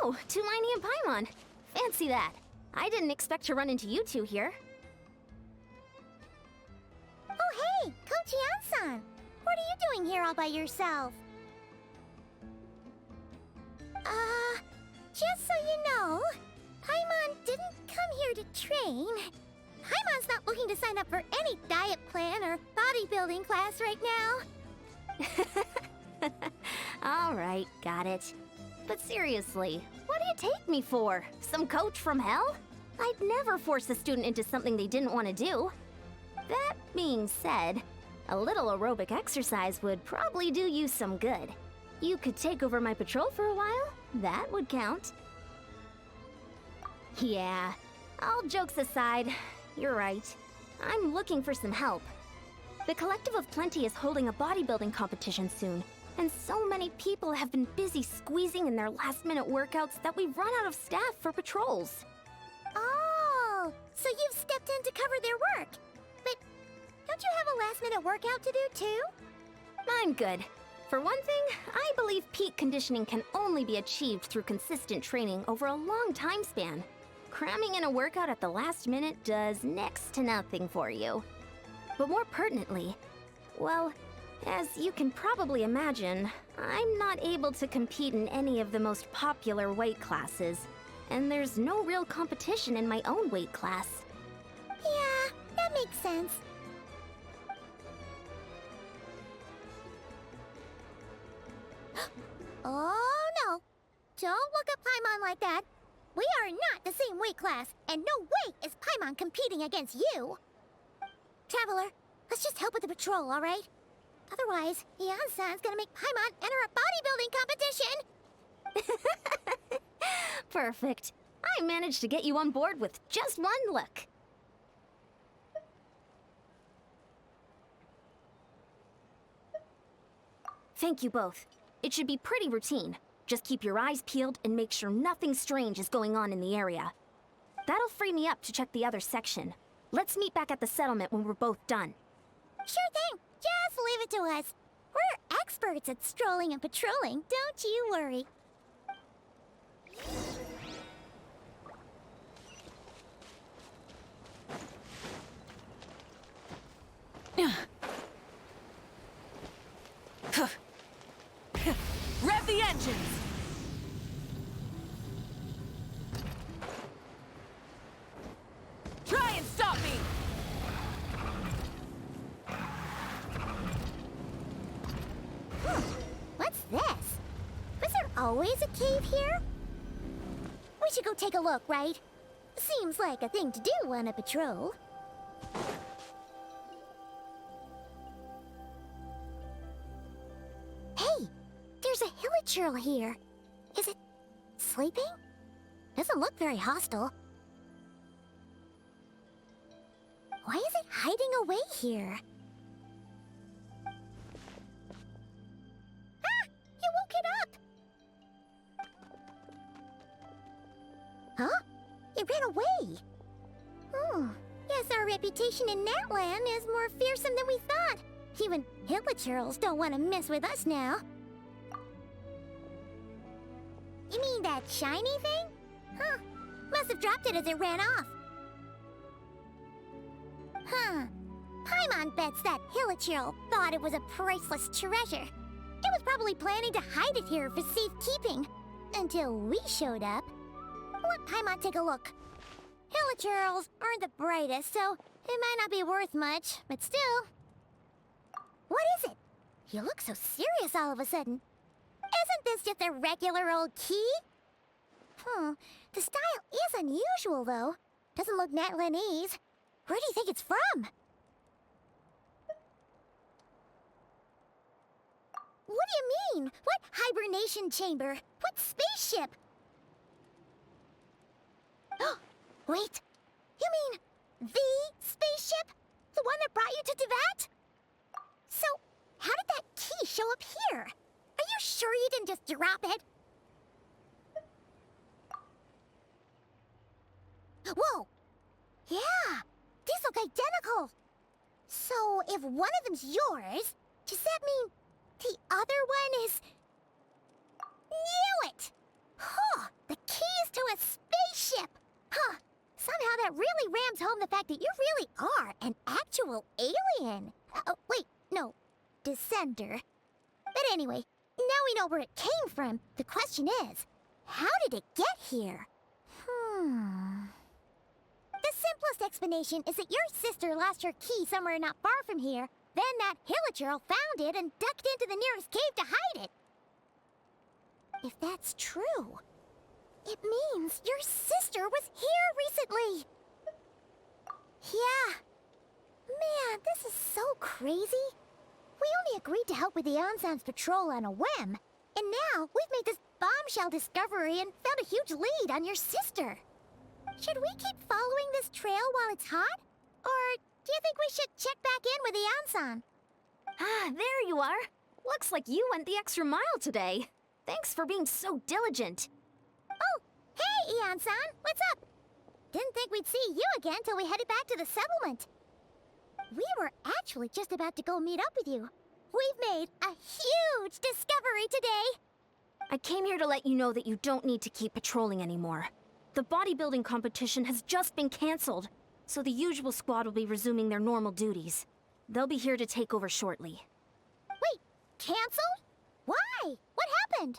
Oh, Tulani and Paimon. Fancy that. I didn't expect to run into you two here. Oh hey, Coach Yan-san! What are you doing here all by yourself? Just so you know, Paimon didn't come here to train. Paimon's not looking to sign up for any diet plan or bodybuilding class right now. Alright, got it. But seriously, what do you take me for? Some coach from hell? I'd never force a student into something they didn't want to do. That being said, a little aerobic exercise would probably do you some good. You could take over my patrol for a while. That would count. Yeah, all jokes aside, you're right. I'm looking for some help. The Collective of Plenty is holding a bodybuilding competition soon, and so many people have been busy squeezing in their last-minute workouts that we've run out of staff for patrols. Oh, so you've stepped in to cover their work. But don't you have a last-minute workout to do too? I'm good. For one thing, I believe peak conditioning can only be achieved through consistent training over a long time span. Cramming in a workout at the last minute does next to nothing for you. But more pertinently, well, as you can probably imagine, I'm not able to compete in any of the most popular weight classes, and there's no real competition in my own weight class. Yeah, that makes sense. Oh no! Don't look at Paimon like that. We are not the same weight class, and no way is Paimon competing against you. Traveler, let's just help with the patrol, all right? Otherwise, Yan-san's gonna make Paimon enter a bodybuilding competition. Perfect. I managed to get you on board with just one look. Thank you both. It should be pretty routine. Just keep your eyes peeled and make sure nothing strange is going on in the area. That'll free me up to check the other section. Let's meet back at the settlement when we're both done. Sure thing. Just leave it to us. We're experts at strolling and patrolling, don't you worry. Rev the engines! Try and stop me! What's this? Was there always a cave here? We should go take a look, right? Seems like a thing to do on a patrol. Hey, there's a hilichurl here. Is it sleeping? Doesn't look very hostile. Why is it hiding away here? Ah! You woke it up! Huh? It ran away! Guess our reputation in that land is more fearsome than we thought. Even hilichurls don't want to mess with us now. You mean that shiny thing? Huh. Must have dropped it as it ran off. Huh. Paimon bets that hilichurl thought it was a priceless treasure. It was probably planning to hide it here for safekeeping. Until we showed up. Let Paimon take a look. Hilichurls aren't the brightest, so it might not be worth much, but still. What is it? You look so serious all of a sudden. Isn't this just a regular old key? The style is unusual, though. Doesn't look Natlanese. Where do you think it's from? What do you mean? What hibernation chamber? What spaceship? Wait, you mean the spaceship? The one that brought you to Teyvat? So, how did that key show up here? Are you sure you didn't just drop it? Whoa! Yeah, these look identical. So, if one of them's yours, does that mean the other one is... Knew it! Huh, the to a spaceship! Huh. Somehow that really rams home the fact that you really are an actual alien. Oh, wait, no. Descender. But anyway, now we know where it came from. The question is, how did it get here? The simplest explanation is that your sister lost her key somewhere not far from here. Then that Hilichurl found it and ducked into the nearest cave to hide it. If that's true, it means your sister was here recently. Yeah. Man, this is so crazy. We only agreed to help with the Ansan's patrol on a whim. And now we've made this bombshell discovery and found a huge lead on your sister. Should we keep following this trail while it's hot? Or do you think we should check back in with the Ansan? Ah, there you are. Looks like you went the extra mile today. Thanks for being so diligent. Oh, hey, Ian-san, what's up? Didn't think we'd see you again till we headed back to the settlement. We were actually just about to go meet up with you. We've made a huge discovery today. I came here to let you know that you don't need to keep patrolling anymore. The bodybuilding competition has just been canceled, so the usual squad will be resuming their normal duties. They'll be here to take over shortly. Wait, canceled? Why? What happened?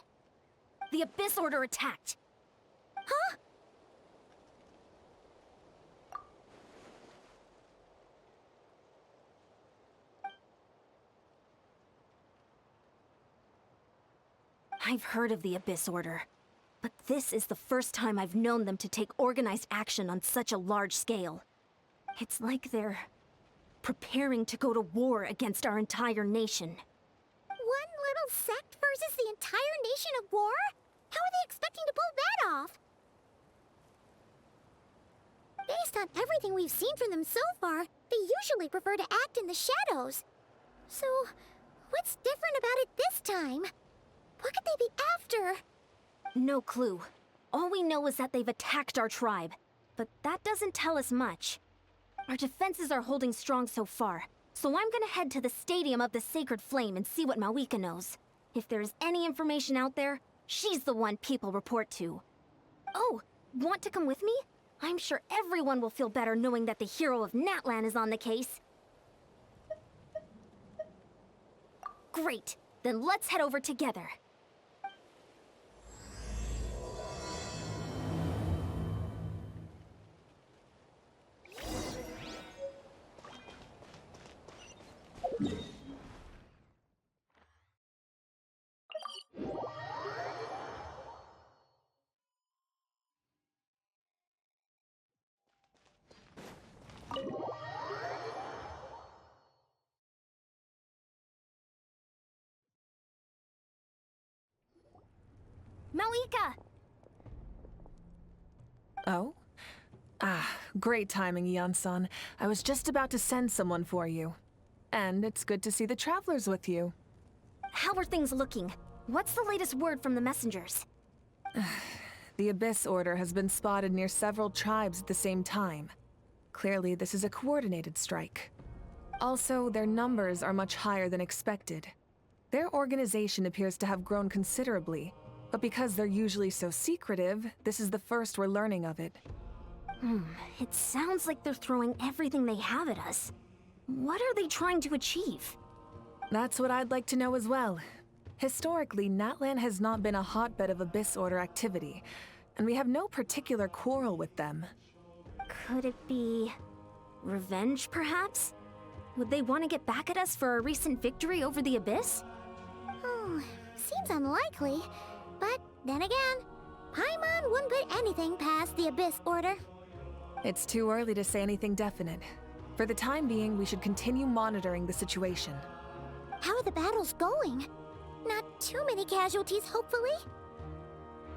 The Abyss Order attacked. Huh? I've heard of the Abyss Order, but this is the first time I've known them to take organized action on such a large scale. It's like they're preparing to go to war against our entire nation. One little sect versus the entire nation of war? How are they expecting to pull that off? Based on everything we've seen from them so far, they usually prefer to act in the shadows. So, what's different about it this time? What could they be after? No clue. All we know is that they've attacked our tribe, but that doesn't tell us much. Our defenses are holding strong so far, so I'm gonna head to the Stadium of the Sacred Flame and see what Mawika knows. If there's any information out there, she's the one people report to. Oh, want to come with me? I'm sure everyone will feel better knowing that the hero of Natlan is on the case. Great, then let's head over together. Mawika! Oh? Ah, great timing, Ian-san. I was just about to send someone for you. And it's good to see the travelers with you. How are things looking? What's the latest word from the messengers? The Abyss Order has been spotted near several tribes at the same time. Clearly, this is a coordinated strike. Also, their numbers are much higher than expected. Their organization appears to have grown considerably, but because they're usually so secretive, this is the first we're learning of it. It sounds like they're throwing everything they have at us. What are they trying to achieve? That's what I'd like to know as well. Historically, Natlan has not been a hotbed of Abyss Order activity, and we have no particular quarrel with them. Could it be revenge, perhaps? Would they want to get back at us for our recent victory over the Abyss? Seems unlikely. But then again, Paimon wouldn't put anything past the Abyss Order. It's too early to say anything definite. For the time being, we should continue monitoring the situation. How are the battles going? Not too many casualties, hopefully?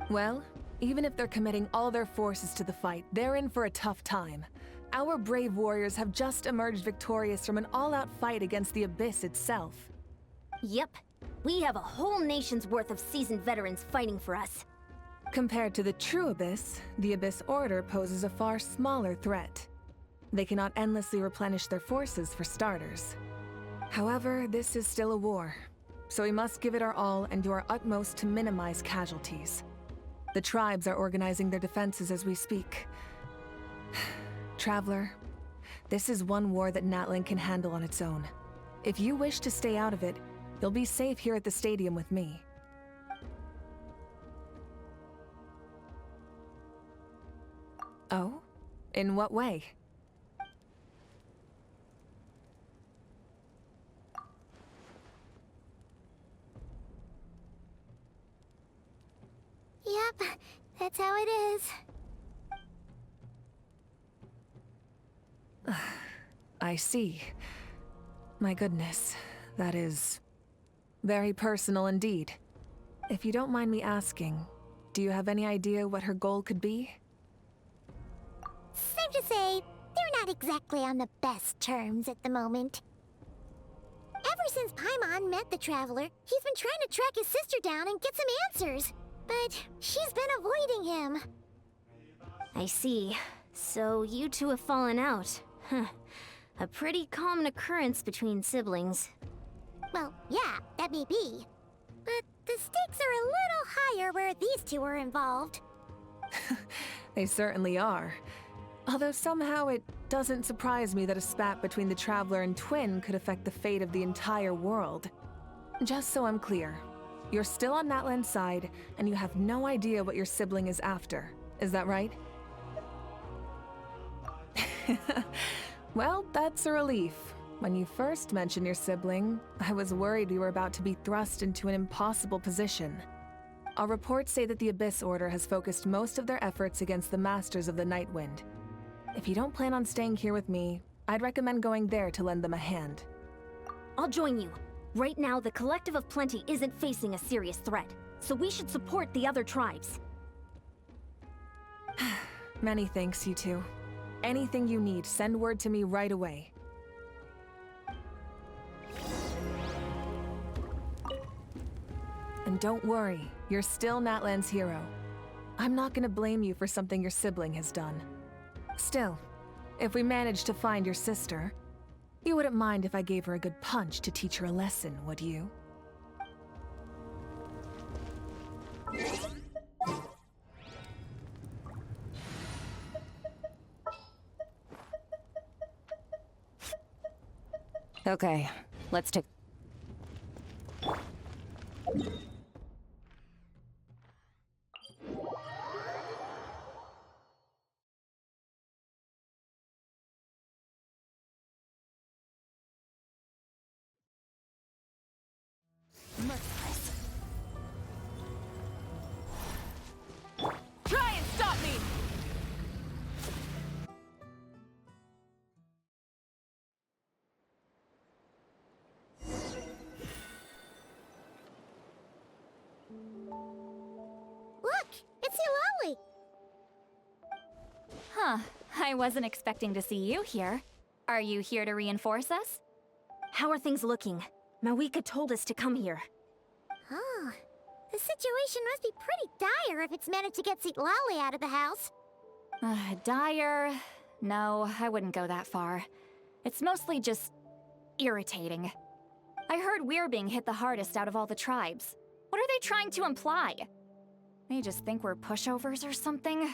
Well, even if they're committing all their forces to the fight, they're in for a tough time. Our brave warriors have just emerged victorious from an all-out fight against the Abyss itself. Yep. We have a whole nation's worth of seasoned veterans fighting for us. Compared to the true Abyss, the Abyss Order poses a far smaller threat. They cannot endlessly replenish their forces for starters. However, this is still a war, so we must give it our all and do our utmost to minimize casualties. The tribes are organizing their defenses as we speak. Traveler, this is one war that Natlan can handle on its own. If you wish to stay out of it, you'll be safe here at the stadium with me. Oh? In what way? Yep, that's how it is. I see. My goodness, that is very personal indeed. If you don't mind me asking, do you have any idea what her goal could be? Safe to say, they're not exactly on the best terms at the moment. Ever since Paimon met the Traveler, he's been trying to track his sister down and get some answers. But she's been avoiding him. I see. So you two have fallen out. Huh. A pretty common occurrence between siblings. Well, yeah, that may be. But the stakes are a little higher where these two are involved. They certainly are. Although somehow it doesn't surprise me that a spat between the Traveler and Twin could affect the fate of the entire world. Just so I'm clear, you're still on Natlan's side, and you have no idea what your sibling is after. Is that right? Well, that's a relief. When you first mentioned your sibling, I was worried we were about to be thrust into an impossible position. Our reports say that the Abyss Order has focused most of their efforts against the Masters of the Nightwind. If you don't plan on staying here with me, I'd recommend going there to lend them a hand. I'll join you. Right now, the Collective of Plenty isn't facing a serious threat, so we should support the other tribes. Many thanks, you two. Anything you need, send word to me right away. And don't worry, you're still Natlan's hero. I'm not gonna blame you for something your sibling has done. Still, if we manage to find your sister, you wouldn't mind if I gave her a good punch to teach her a lesson, would you? Okay, let's take... Merciless. Try and stop me! Look, it's Eulalie! Huh, I wasn't expecting to see you here. Are you here to reinforce us? How are things looking? Mawika told us to come here. Oh, the situation must be pretty dire if it's managed to get Eulalie out of the house. Dire? No, I wouldn't go that far. It's mostly just... irritating. I heard we're being hit the hardest out of all the tribes. What are they trying to imply? They just think we're pushovers or something?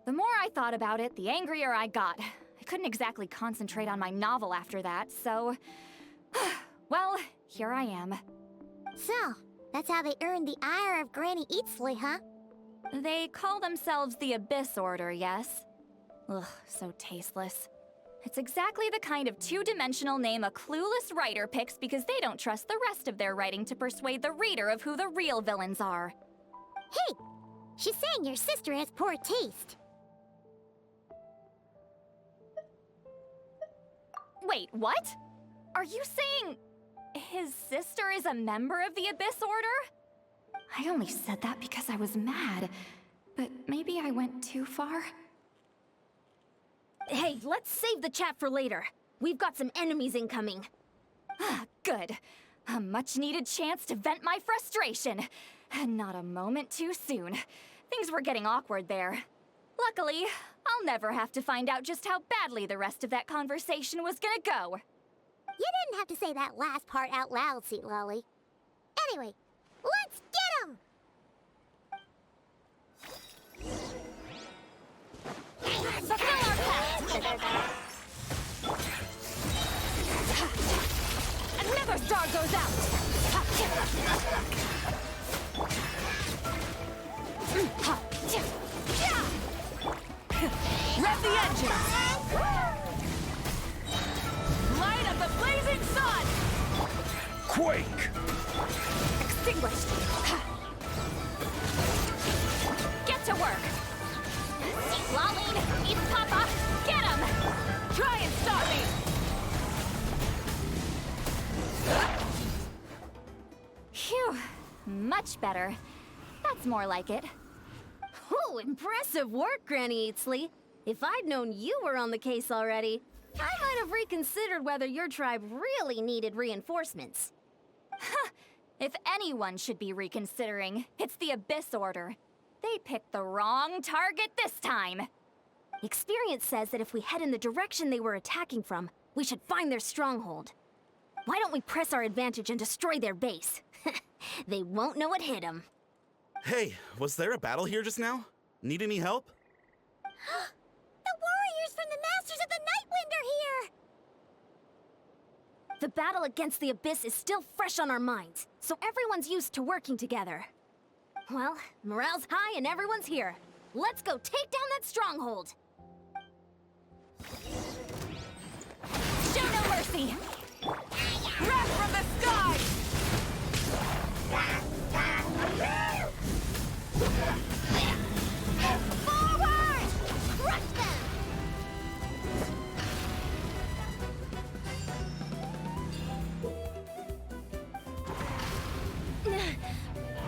The more I thought about it, the angrier I got. I couldn't exactly concentrate on my novel after that, so... well, here I am. So, that's how they earned the ire of Granny Eatsley, huh? They call themselves the Abyss Order, yes? Ugh, so tasteless. It's exactly the kind of two-dimensional name a clueless writer picks because they don't trust the rest of their writing to persuade the reader of who the real villains are. Hey! She's saying your sister has poor taste. Wait, what? Are you saying his sister is a member of the Abyss Order? I only said that because I was mad, but maybe I went too far. Hey, let's save the chat for later. We've got some enemies incoming. Good. A much-needed chance to vent my frustration. And not a moment too soon. Things were getting awkward there. Luckily, I'll never have to find out just how badly the rest of that conversation was gonna go. You didn't have to say that last part out loud, Eulalie. Anyway, let's get 'em! Fulfill our pact! Another star goes out! Rev the engines! Light of the blazing sun! Quake! Extinguished! Get to work! Lolene, eat Papa! Get him! Try and stop me! Phew, much better. That's more like it. Ooh, impressive work, Granny Eatsley. If I'd known you were on the case already, I might have reconsidered whether your tribe really needed reinforcements. If anyone should be reconsidering, it's the Abyss Order. They picked the wrong target this time. Experience says that if we head in the direction they were attacking from, we should find their stronghold. Why don't we press our advantage and destroy their base? They won't know it hit them. Hey, was there a battle here just now? Need any help? The warriors from the Masters of the Nightwind are here! The battle against the Abyss is still fresh on our minds, so everyone's used to working together. Well, morale's high and everyone's here. Let's go take down that stronghold! Show no mercy! Wrath from the sky! Forward! Crush them!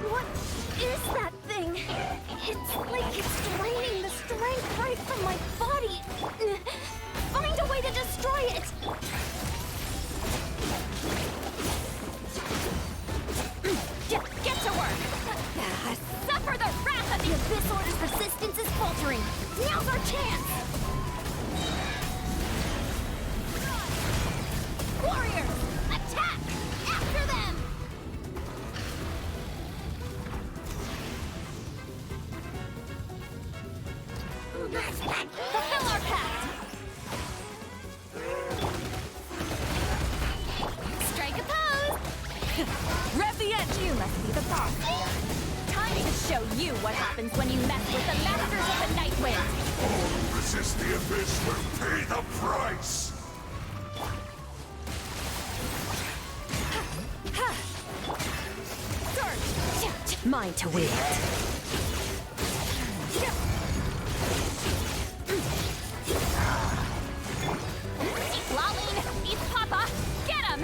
What is that thing? It's like it's draining the strength right from my body. Find a way to destroy it! Get to work! Suffer the wrath of The Abyss Order's resistance is faltering. Now's our chance! Warriors! Attack! After them! Fulfill our pact! Strike a pose! Rev the edge! You must be the boss. Time to show you what happens when you mess with the Masters of the Nightwind! All who resist the Abyss will pay the price! Surge! Mine to wield. Lolene, eat Papa! Get him!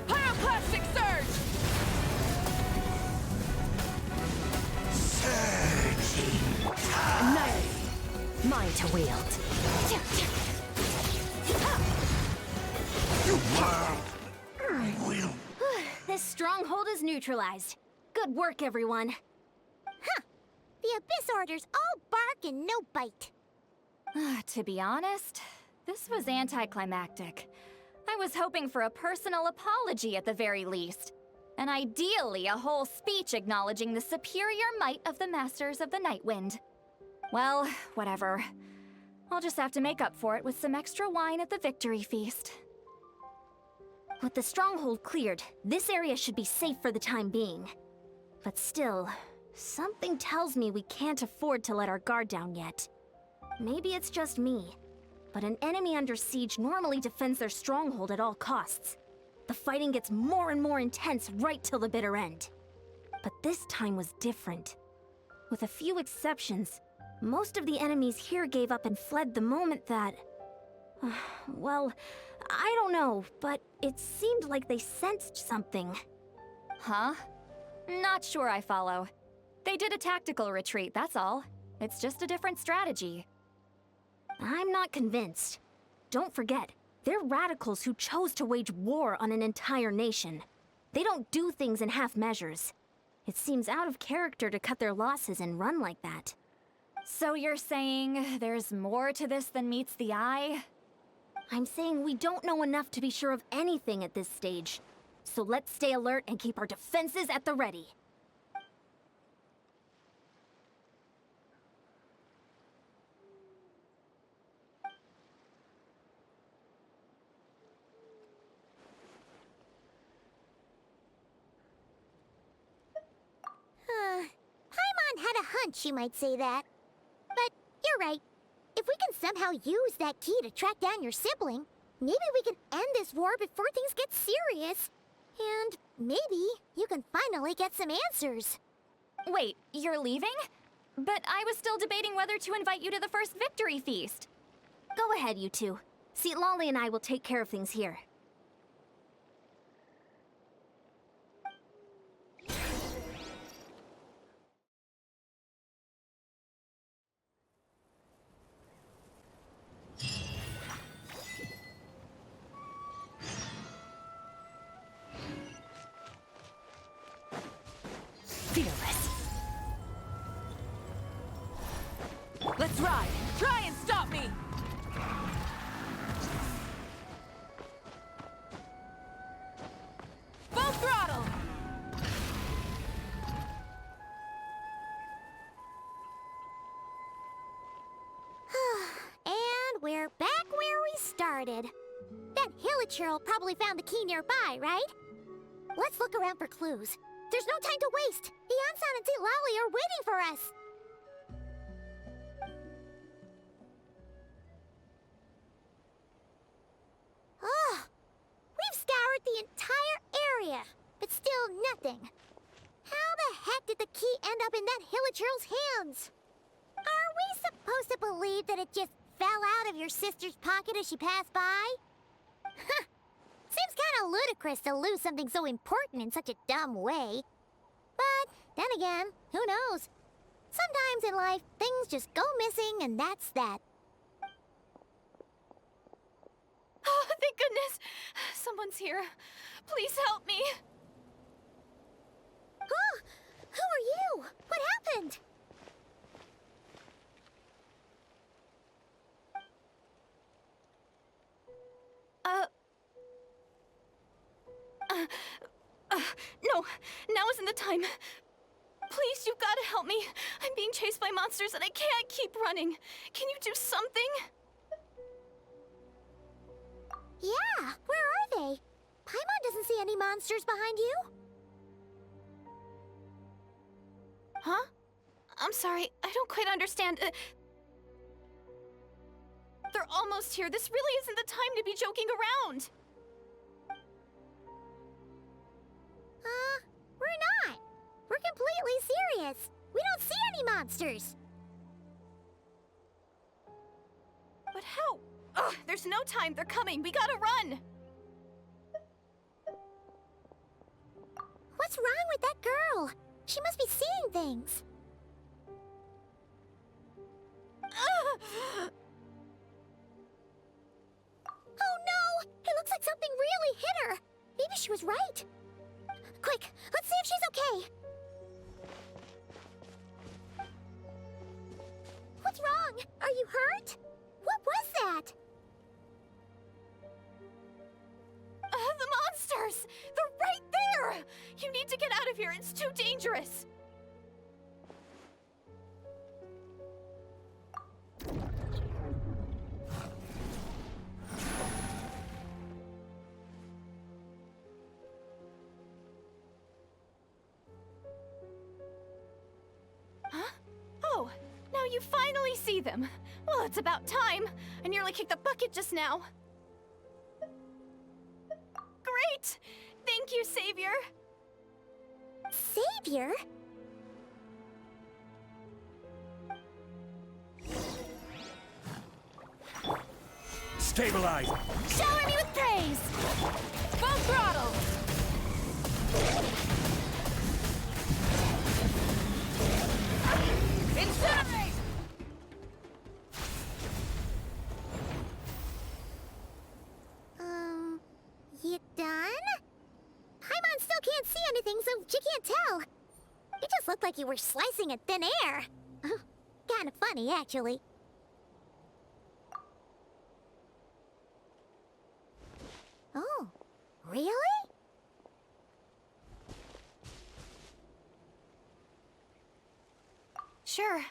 Pyroclastic surge! Annihilate. Mine to wield. This stronghold is neutralized. Good work, everyone. The Abyss Order's all bark and no bite. To be honest, this was anticlimactic. I was hoping for a personal apology at the very least. And ideally, a whole speech acknowledging the superior might of the Masters of the Nightwind. Well, whatever. I'll just have to make up for it with some extra wine at the victory feast. With the stronghold cleared, this area should be safe for the time being. But still, something tells me we can't afford to let our guard down yet. Maybe it's just me, but an enemy under siege normally defends their stronghold at all costs. The fighting gets more and more intense right till the bitter end. But this time was different. With a few exceptions, most of the enemies here gave up and fled the moment that... well, I don't know, but it seemed like they sensed something. Huh? Not sure I follow. They did a tactical retreat, that's all. It's just a different strategy. I'm not convinced. Don't forget, they're radicals who chose to wage war on an entire nation. They don't do things in half measures. It seems out of character to cut their losses and run like that. So you're saying there's more to this than meets the eye? I'm saying we don't know enough to be sure of anything at this stage. So let's stay alert and keep our defenses at the ready. hunch you might say that. But you're right. If we can somehow use that key to track down your sibling, maybe we can end this war before things get serious. And maybe you can finally get some answers. Wait, you're leaving? But I was still debating whether to invite you to the first victory feast. Go ahead, you two. See, Lolly and I will take care of things here. Fearless. Let's ride! Try and stop me! Full throttle! And we're back where we started. That Hilichurl probably found the key nearby, right? Let's look around for clues. There's no time to waste. The Ansan and St. Lolly are waiting for us. Oh, we've scoured the entire area, but still nothing. How the heck did the key end up in that Hilichurl's hands? Are we supposed to believe that it just fell out of your sister's pocket as she passed by? Huh. Seems kind of ludicrous to lose something so important in such a dumb way. But then again, who knows? Sometimes in life, things just go missing and that's that. Oh, thank goodness! Someone's here. Please help me. Oh, who are you? What happened? No, now isn't the time. Please, you've got to help me. I'm being chased by monsters and I can't keep running. Can you do something? Yeah, where are they? Paimon doesn't see any monsters behind you. Huh? I'm sorry, I don't quite understand. They're almost here. This really isn't the time to be joking around. We're not. We're completely serious. We don't see any monsters. But how? Ugh, there's no time. They're coming. We gotta run. What's wrong with that girl? She must be seeing things. Oh no! It looks like something really hit her. Maybe she was right. Quick, let's see if she's okay. What's wrong? Are you hurt? What was that? The monsters! They're right there! You need to get out of here. It's too dangerous. Huh? Oh, now you finally see them. Well, it's about time. I nearly kicked the bucket just now. Great! Thank you, Savior! Savior? Stabilize! Shower me with praise! Full throttle! Incinerate! You done? Paimon still can't see anything, so she can't tell. It just looked like you were slicing at thin air. Kinda funny, actually. Oh, really? Sure.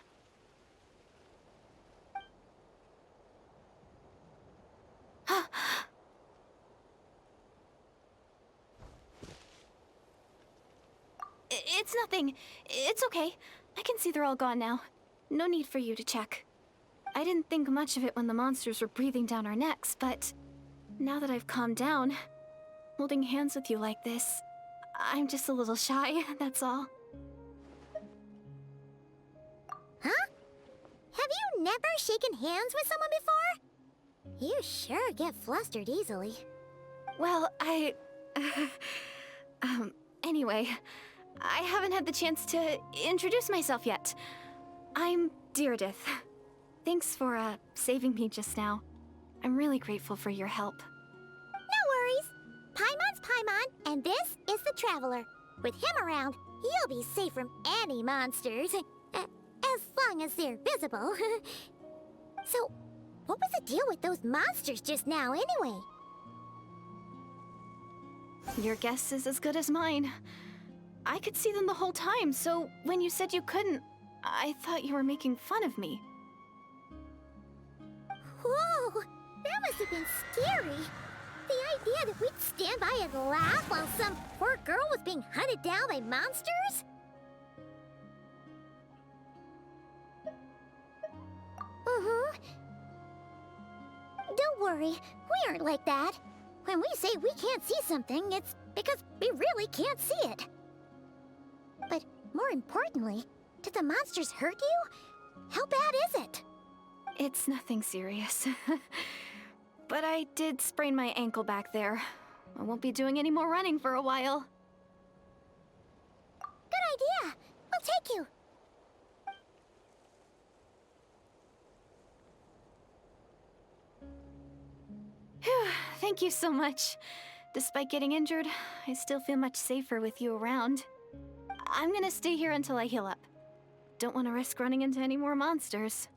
It's nothing. It's okay. I can see they're all gone now. No need for you to check. I didn't think much of it when the monsters were breathing down our necks, but now that I've calmed down, holding hands with you like this, I'm just a little shy, that's all. Huh? Have you never shaken hands with someone before? You sure get flustered easily. Well, anyway, I haven't had the chance to introduce myself yet. I'm Deirdith. Thanks for, saving me just now. I'm really grateful for your help. No worries. Paimon's Paimon, and this is the Traveler. With him around, you'll be safe from any monsters. As long as they're visible. So, what was the deal with those monsters just now, anyway? Your guess is as good as mine. I could see them the whole time, so when you said you couldn't, I thought you were making fun of me. Whoa! That must have been scary. The idea that we'd stand by and laugh while some poor girl was being hunted down by monsters? Don't worry, we aren't like that. When we say we can't see something, it's because we really can't see it. But more importantly, did the monsters hurt you? How bad is it? It's nothing serious. But I did sprain my ankle back there. I won't be doing any more running for a while. Good idea. We'll take you. Phew, thank you so much. Despite getting injured, I still feel much safer with you around. I'm gonna stay here until I heal up. Don't want to risk running into any more monsters.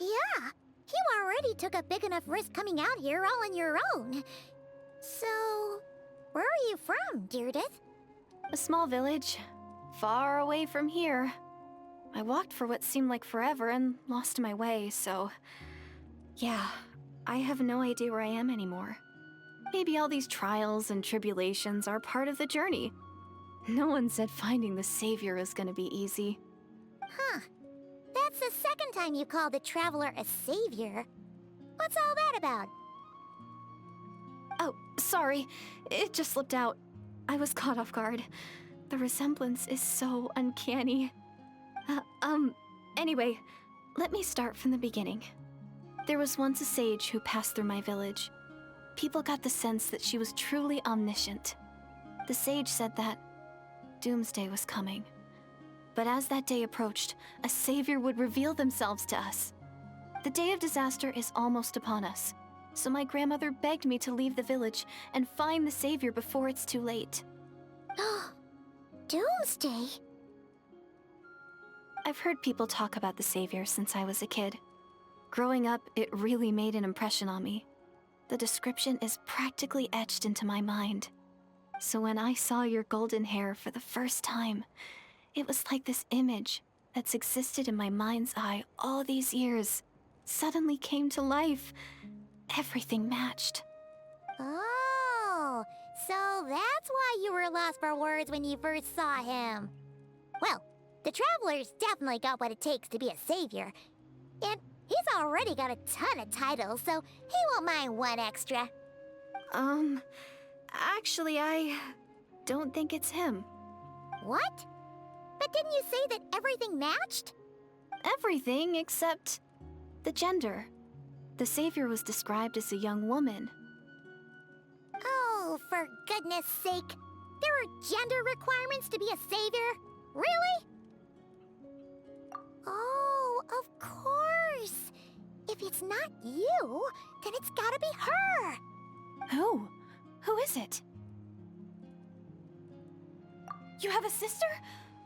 Yeah, you already took a big enough risk coming out here all on your own. So, where are you from, Deirdith? A small village, far away from here. I walked for what seemed like forever and lost my way, so... yeah, I have no idea where I am anymore. Maybe all these trials and tribulations are part of the journey. No one said finding the Savior is gonna be easy. Huh. That's the second time you called the Traveler a savior. What's all that about? Oh, sorry. It just slipped out. I was caught off guard. The resemblance is so uncanny. Anyway, let me start from the beginning. There was once a sage who passed through my village. People got the sense that she was truly omniscient. The sage said that doomsday was coming. But as that day approached, a savior would reveal themselves to us. The day of disaster is almost upon us, so my grandmother begged me to leave the village and find the savior before it's too late. Doomsday? I've heard people talk about the savior since I was a kid. Growing up, it really made an impression on me. The description is practically etched into my mind. So when I saw your golden hair for the first time, it was like this image that's existed in my mind's eye all these years suddenly came to life. Everything matched. Oh, so that's why you were lost for words when you first saw him. Well, the Traveler's definitely got what it takes to be a savior. And he's already got a ton of titles, so he won't mind one extra. Actually, I don't think it's him. What? But didn't you say that everything matched? Everything except the gender. The savior was described as a young woman. Oh, for goodness sake. There are gender requirements to be a savior? Really? Oh, of course. If it's not you, then it's gotta be her. Who? Who is it? You have a sister?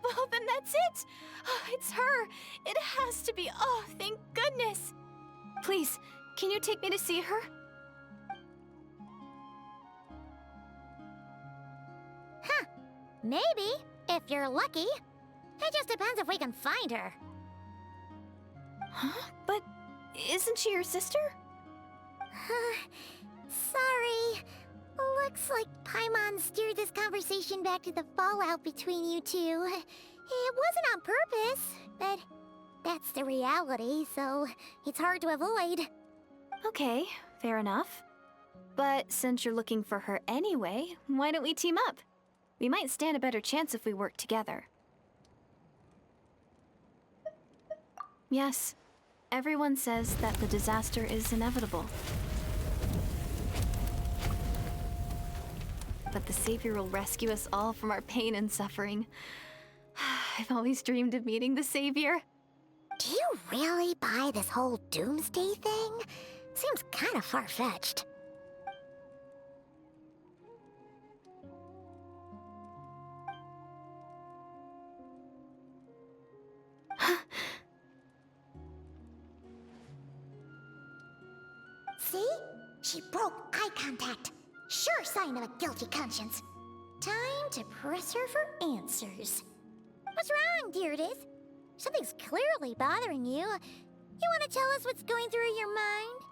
Well, then that's it! Oh, it's her! It has to be! Oh, thank goodness! Please, can you take me to see her? Huh. Maybe, if you're lucky. It just depends if we can find her. Huh? But isn't she your sister? Sorry. Looks like Paimon steered this conversation back to the fallout between you two. It wasn't on purpose, but that's the reality, so it's hard to avoid. Okay, fair enough. But since you're looking for her anyway, why don't we team up? We might stand a better chance if we work together. Yes, everyone says that the disaster is inevitable. But the Savior will rescue us all from our pain and suffering. I've always dreamed of meeting the Savior. Do you really buy this whole doomsday thing? Seems kind of far-fetched. See? She broke eye contact. Sure sign of a guilty conscience. Time to press her for answers. What's wrong, Deirdis? Something's clearly bothering you. You want to tell us what's going through your mind?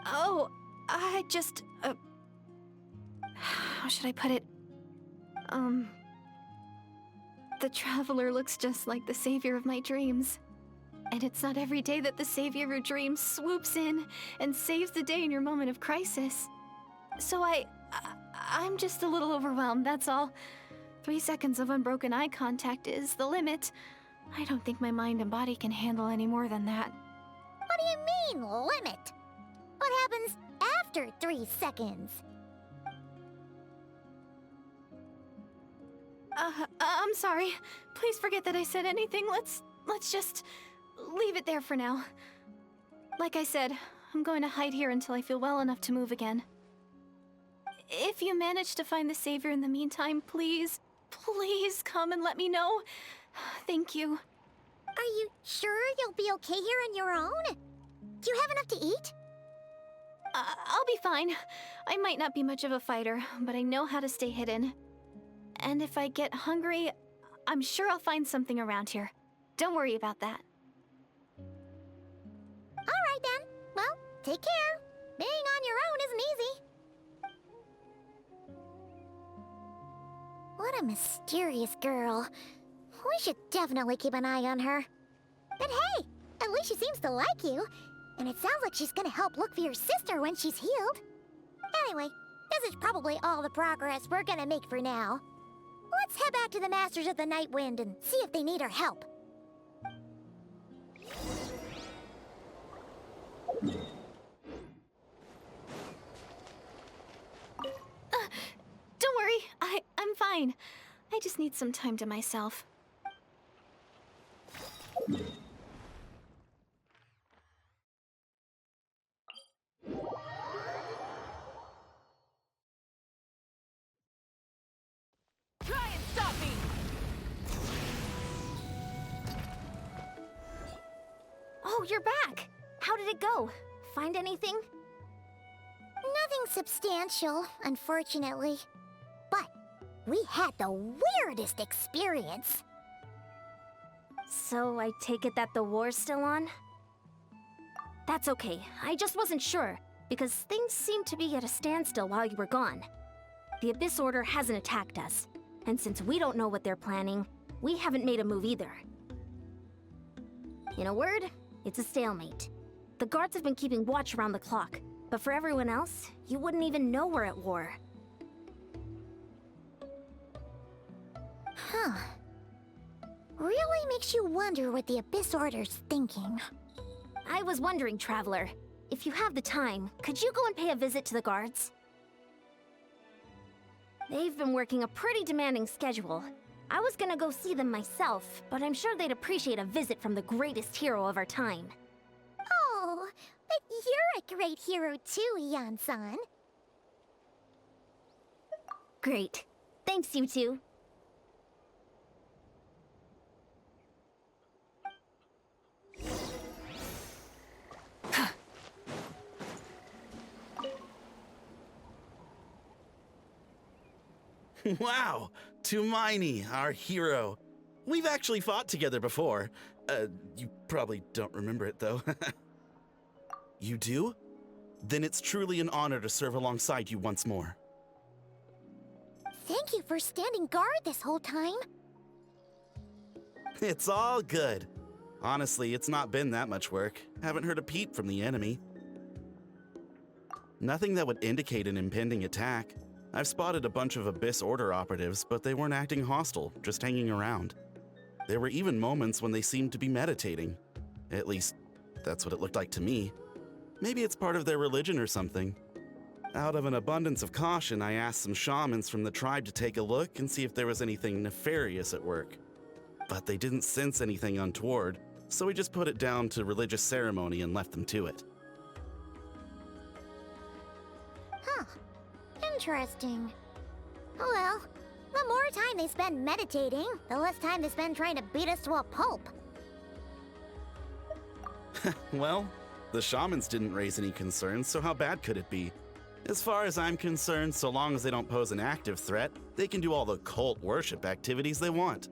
Oh, I just, how should I put it? The Traveler looks just like the Savior of my dreams. And it's not every day that the Savior of your dreams swoops in and saves the day in your moment of crisis. So I'm just a little overwhelmed, that's all. 3 seconds of unbroken eye contact is the limit. I don't think my mind and body can handle any more than that. What do you mean, limit? What happens after 3 seconds? I'm sorry. Please forget that I said anything. Let's just leave it there for now. Like I said, I'm going to hide here until I feel well enough to move again. If you manage to find the Savior in the meantime, please come and let me know. Thank you. Are you sure you'll be okay here on your own? Do you have enough to eat? I'll be fine. I might not be much of a fighter, but I know how to stay hidden. And if I get hungry, I'm sure I'll find something around here. Don't worry about that. All right then. Well, take care. Being on your own isn't easy. What a mysterious girl. We should definitely keep an eye on her. But hey, at least she seems to like you. And it sounds like she's gonna help look for your sister when she's healed. Anyway, this is probably all the progress we're gonna make for now. Let's head back to the Masters of the Night Wind and see if they need our help. Don't worry, I'm fine. I just need some time to myself. Try and stop me! Oh, you're back! How did it go? Find anything? Nothing substantial, unfortunately. But we had the weirdest experience. So I take it that the war's still on? That's okay. I just wasn't sure, because things seemed to be at a standstill while you were gone. The Abyss Order hasn't attacked us, and since we don't know what they're planning, we haven't made a move either. In a word, it's a stalemate. The guards have been keeping watch around the clock, but for everyone else, you wouldn't even know we're at war. Huh. Really makes you wonder what the Abyss Order's thinking. I was wondering, Traveler, if you have the time, could you go and pay a visit to the guards? They've been working a pretty demanding schedule. I was gonna go see them myself, but I'm sure they'd appreciate a visit from the greatest hero of our time. Oh, but you're a great hero too, Ian-san. Great. Thanks, you two. Wow, Tumaini, our hero. We've actually fought together before. You probably don't remember it, though. You do? Then it's truly an honor to serve alongside you once more. Thank you for standing guard this whole time. It's all good. Honestly, it's not been that much work. Haven't heard a peep from the enemy. Nothing that would indicate an impending attack. I've spotted a bunch of Abyss Order operatives, but they weren't acting hostile, just hanging around. There were even moments when they seemed to be meditating. At least, that's what it looked like to me. Maybe it's part of their religion or something. Out of an abundance of caution, I asked some shamans from the tribe to take a look and see if there was anything nefarious at work. But they didn't sense anything untoward, so we just put it down to religious ceremony and left them to it. Huh. Interesting. Oh well, the more time they spend meditating, the less time they spend trying to beat us to a pulp. Well, the shamans didn't raise any concerns, so how bad could it be? As far as I'm concerned, so long as they don't pose an active threat, they can do all the cult worship activities they want.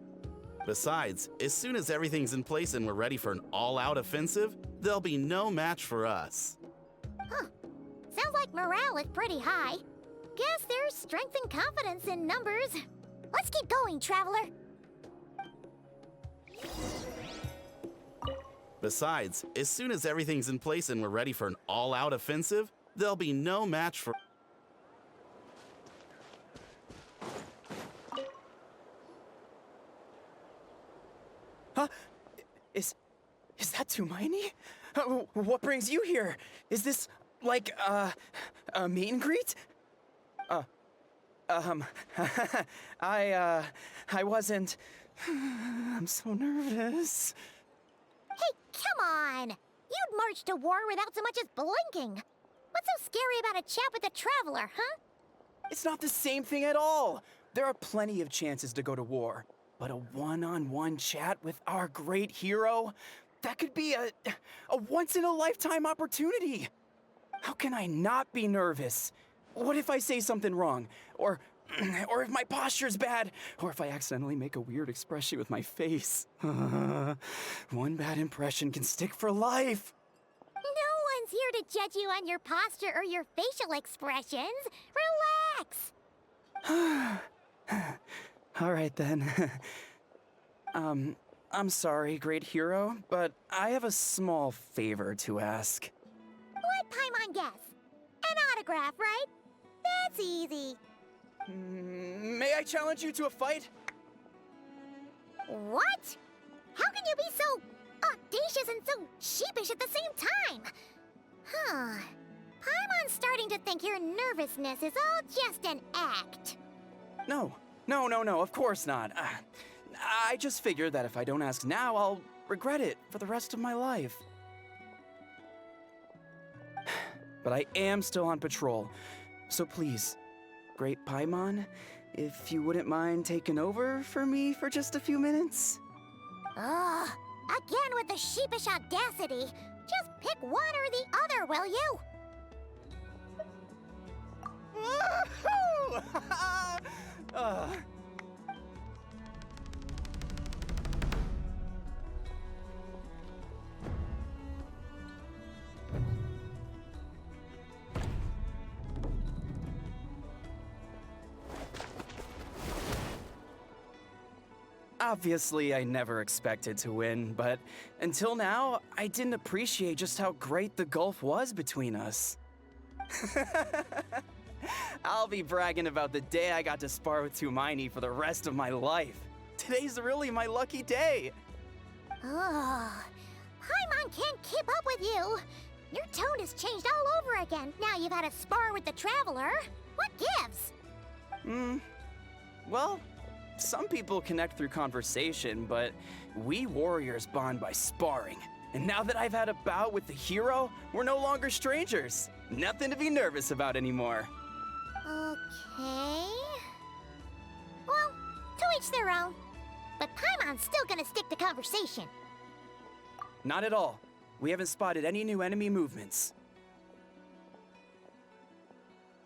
Besides, as soon as everything's in place and we're ready for an all-out offensive, they'll be no match for us. Huh. Sounds like morale is pretty high. Guess there's strength and confidence in numbers. Let's keep going, Traveler. Besides, as soon as everything's in place and we're ready for an all-out offensive, they'll be no match for... Huh? Is that Tumaini? What brings you here? Is this, like, a meet and greet? I wasn't... I'm so nervous. Hey, come on! You'd march to war without so much as blinking. What's so scary about a chat with a Traveler, huh? It's not the same thing at all. There are plenty of chances to go to war. But a one-on-one chat with our great hero? That could be a once-in-a-lifetime opportunity. How can I not be nervous? What if I say something wrong? Or if my posture's bad? Or if I accidentally make a weird expression with my face? One bad impression can stick for life. No one's here to judge you on your posture or your facial expressions. Relax! All right, then. I'm sorry, great hero, but I have a small favor to ask. Let Paimon guess. An autograph, right? That's easy. May I challenge you to a fight? What? How can you be so audacious and so sheepish at the same time? Huh. Paimon's starting to think your nervousness is all just an act. No, of course not. I just figured that if I don't ask now, I'll regret it for the rest of my life. But I am still on patrol, so please, Great Paimon, if you wouldn't mind taking over for me for just a few minutes? Ugh, again with the sheepish audacity. Just pick one or the other, will you? Woohoo! Obviously, I never expected to win, but until now, I didn't appreciate just how great the gulf was between us. I'll be bragging about the day I got to spar with Tumaini for the rest of my life. Today's really my lucky day. Ugh, Paimon can't keep up with you. Your tone has changed all over again now you've had a spar with the Traveler. What gives? Well, some people connect through conversation, but we warriors bond by sparring. And now that I've had a bout with the hero, we're no longer strangers. Nothing to be nervous about anymore. Okay. Well, to each their own. But Paimon's still gonna stick to conversation. Not at all. We haven't spotted any new enemy movements.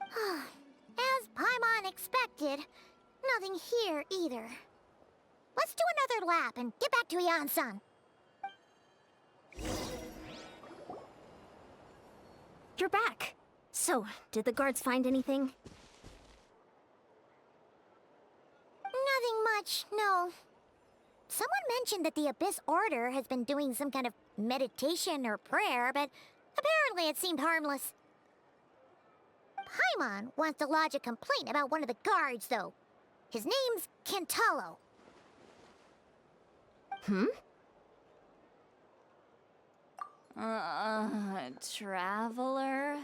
As Paimon expected, nothing here either. Let's do another lap and get back to Yan-san. You're back. So, did the guards find anything? Nothing much, no. Someone mentioned that the Abyss Order has been doing some kind of meditation or prayer, but apparently it seemed harmless. Paimon wants to lodge a complaint about one of the guards, though. His name's Kentalo. Traveler?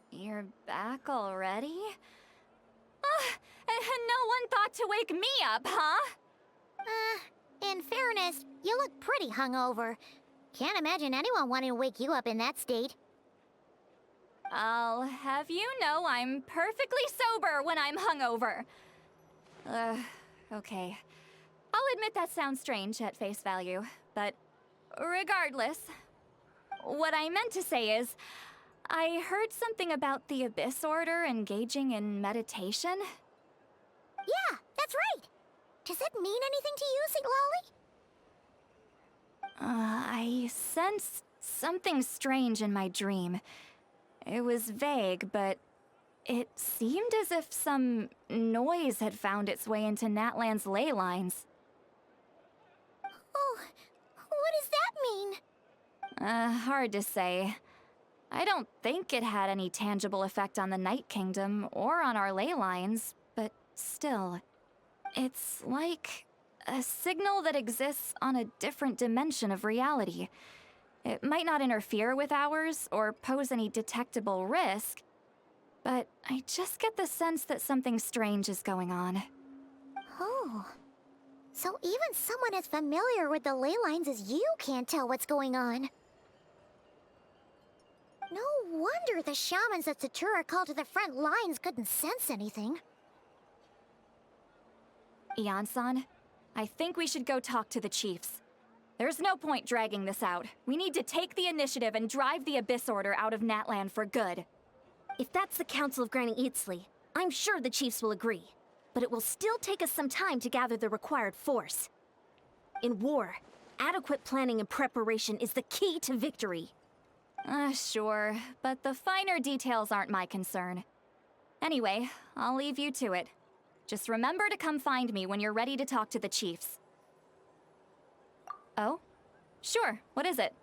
You're back already? And no one thought to wake me up, huh? In fairness, you look pretty hungover. Can't imagine anyone wanting to wake you up in that state. I'll have you know I'm perfectly sober when I'm hungover. Okay. I'll admit that sounds strange at face value, but regardless, what I meant to say is, I heard something about the Abyss Order engaging in meditation. Yeah, that's right. Does it mean anything to you, St. Lolly? I sensed something strange in my dream. It was vague, but it seemed as if some noise had found its way into Natlan's ley lines. Oh, what does that mean? Hard to say. I don't think it had any tangible effect on the Night Kingdom or on our ley lines, but still. It's like a signal that exists on a different dimension of reality. It might not interfere with ours or pose any detectable risk, but I just get the sense that something strange is going on. Oh. So even someone as familiar with the ley lines as you can't tell what's going on. No wonder the shamans that Satura called to the front lines couldn't sense anything. Ian-san, I think we should go talk to the chiefs. There's no point dragging this out. We need to take the initiative and drive the Abyss Order out of Natlan for good. If that's the Council of Granny Eatsley, I'm sure the chiefs will agree. But it will still take us some time to gather the required force. In war, adequate planning and preparation is the key to victory. Sure, but the finer details aren't my concern. Anyway, I'll leave you to it. Just remember to come find me when you're ready to talk to the chiefs. Oh? Sure, what is it?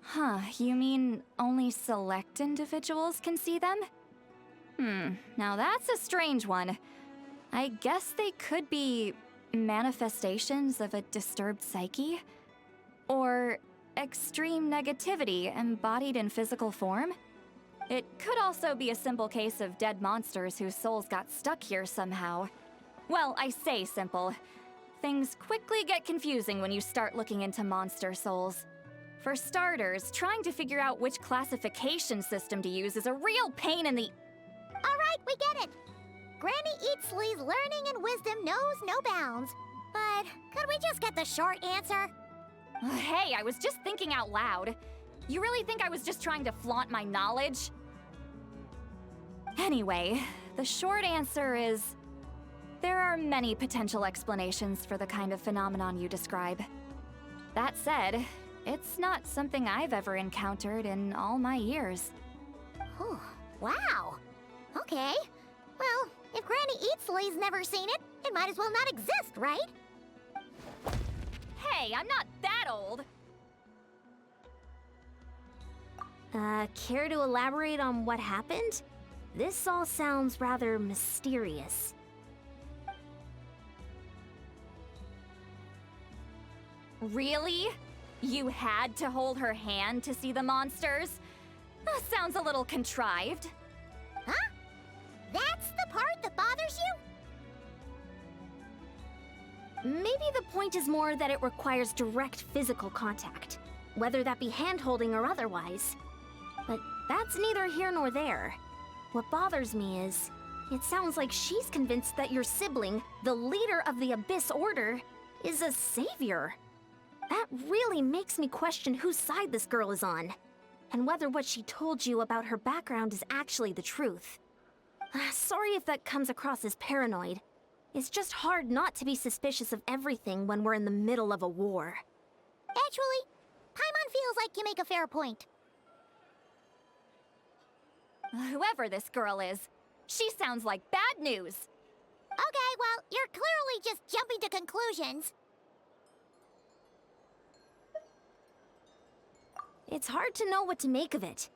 Huh, you mean only select individuals can see them? Now that's a strange one. I guess they could be manifestations of a disturbed psyche? Or extreme negativity embodied in physical form? It could also be a simple case of dead monsters whose souls got stuck here somehow. Well, I say simple. Things quickly get confusing when you start looking into monster souls. For starters, trying to figure out which classification system to use is a real pain in the... All right, we get it. Granny Eatsley's learning and wisdom knows no bounds. But could we just get the short answer? Hey, I was just thinking out loud. You really think I was just trying to flaunt my knowledge? Anyway, the short answer is... there are many potential explanations for the kind of phenomenon you describe. That said, it's not something I've ever encountered in all my years. Oh, wow. Okay. Well, if Granny Eatsley's never seen it, it might as well not exist, right? Hey, I'm not that old! Care to elaborate on what happened? This all sounds rather mysterious. Really? You had to hold her hand to see the monsters? Sounds a little contrived. Huh? That's the part that bothers you? Maybe the point is more that it requires direct physical contact, whether that be hand-holding or otherwise. But that's neither here nor there. What bothers me is, it sounds like she's convinced that your sibling, the leader of the Abyss Order, is a savior. That really makes me question whose side this girl is on, and whether what she told you about her background is actually the truth. Sorry if that comes across as paranoid. It's just hard not to be suspicious of everything when we're in the middle of a war. Actually, Paimon feels like you make a fair point. Whoever this girl is, she sounds like bad news. Okay, well, You're clearly just jumping to conclusions. It's hard to know what to make of it.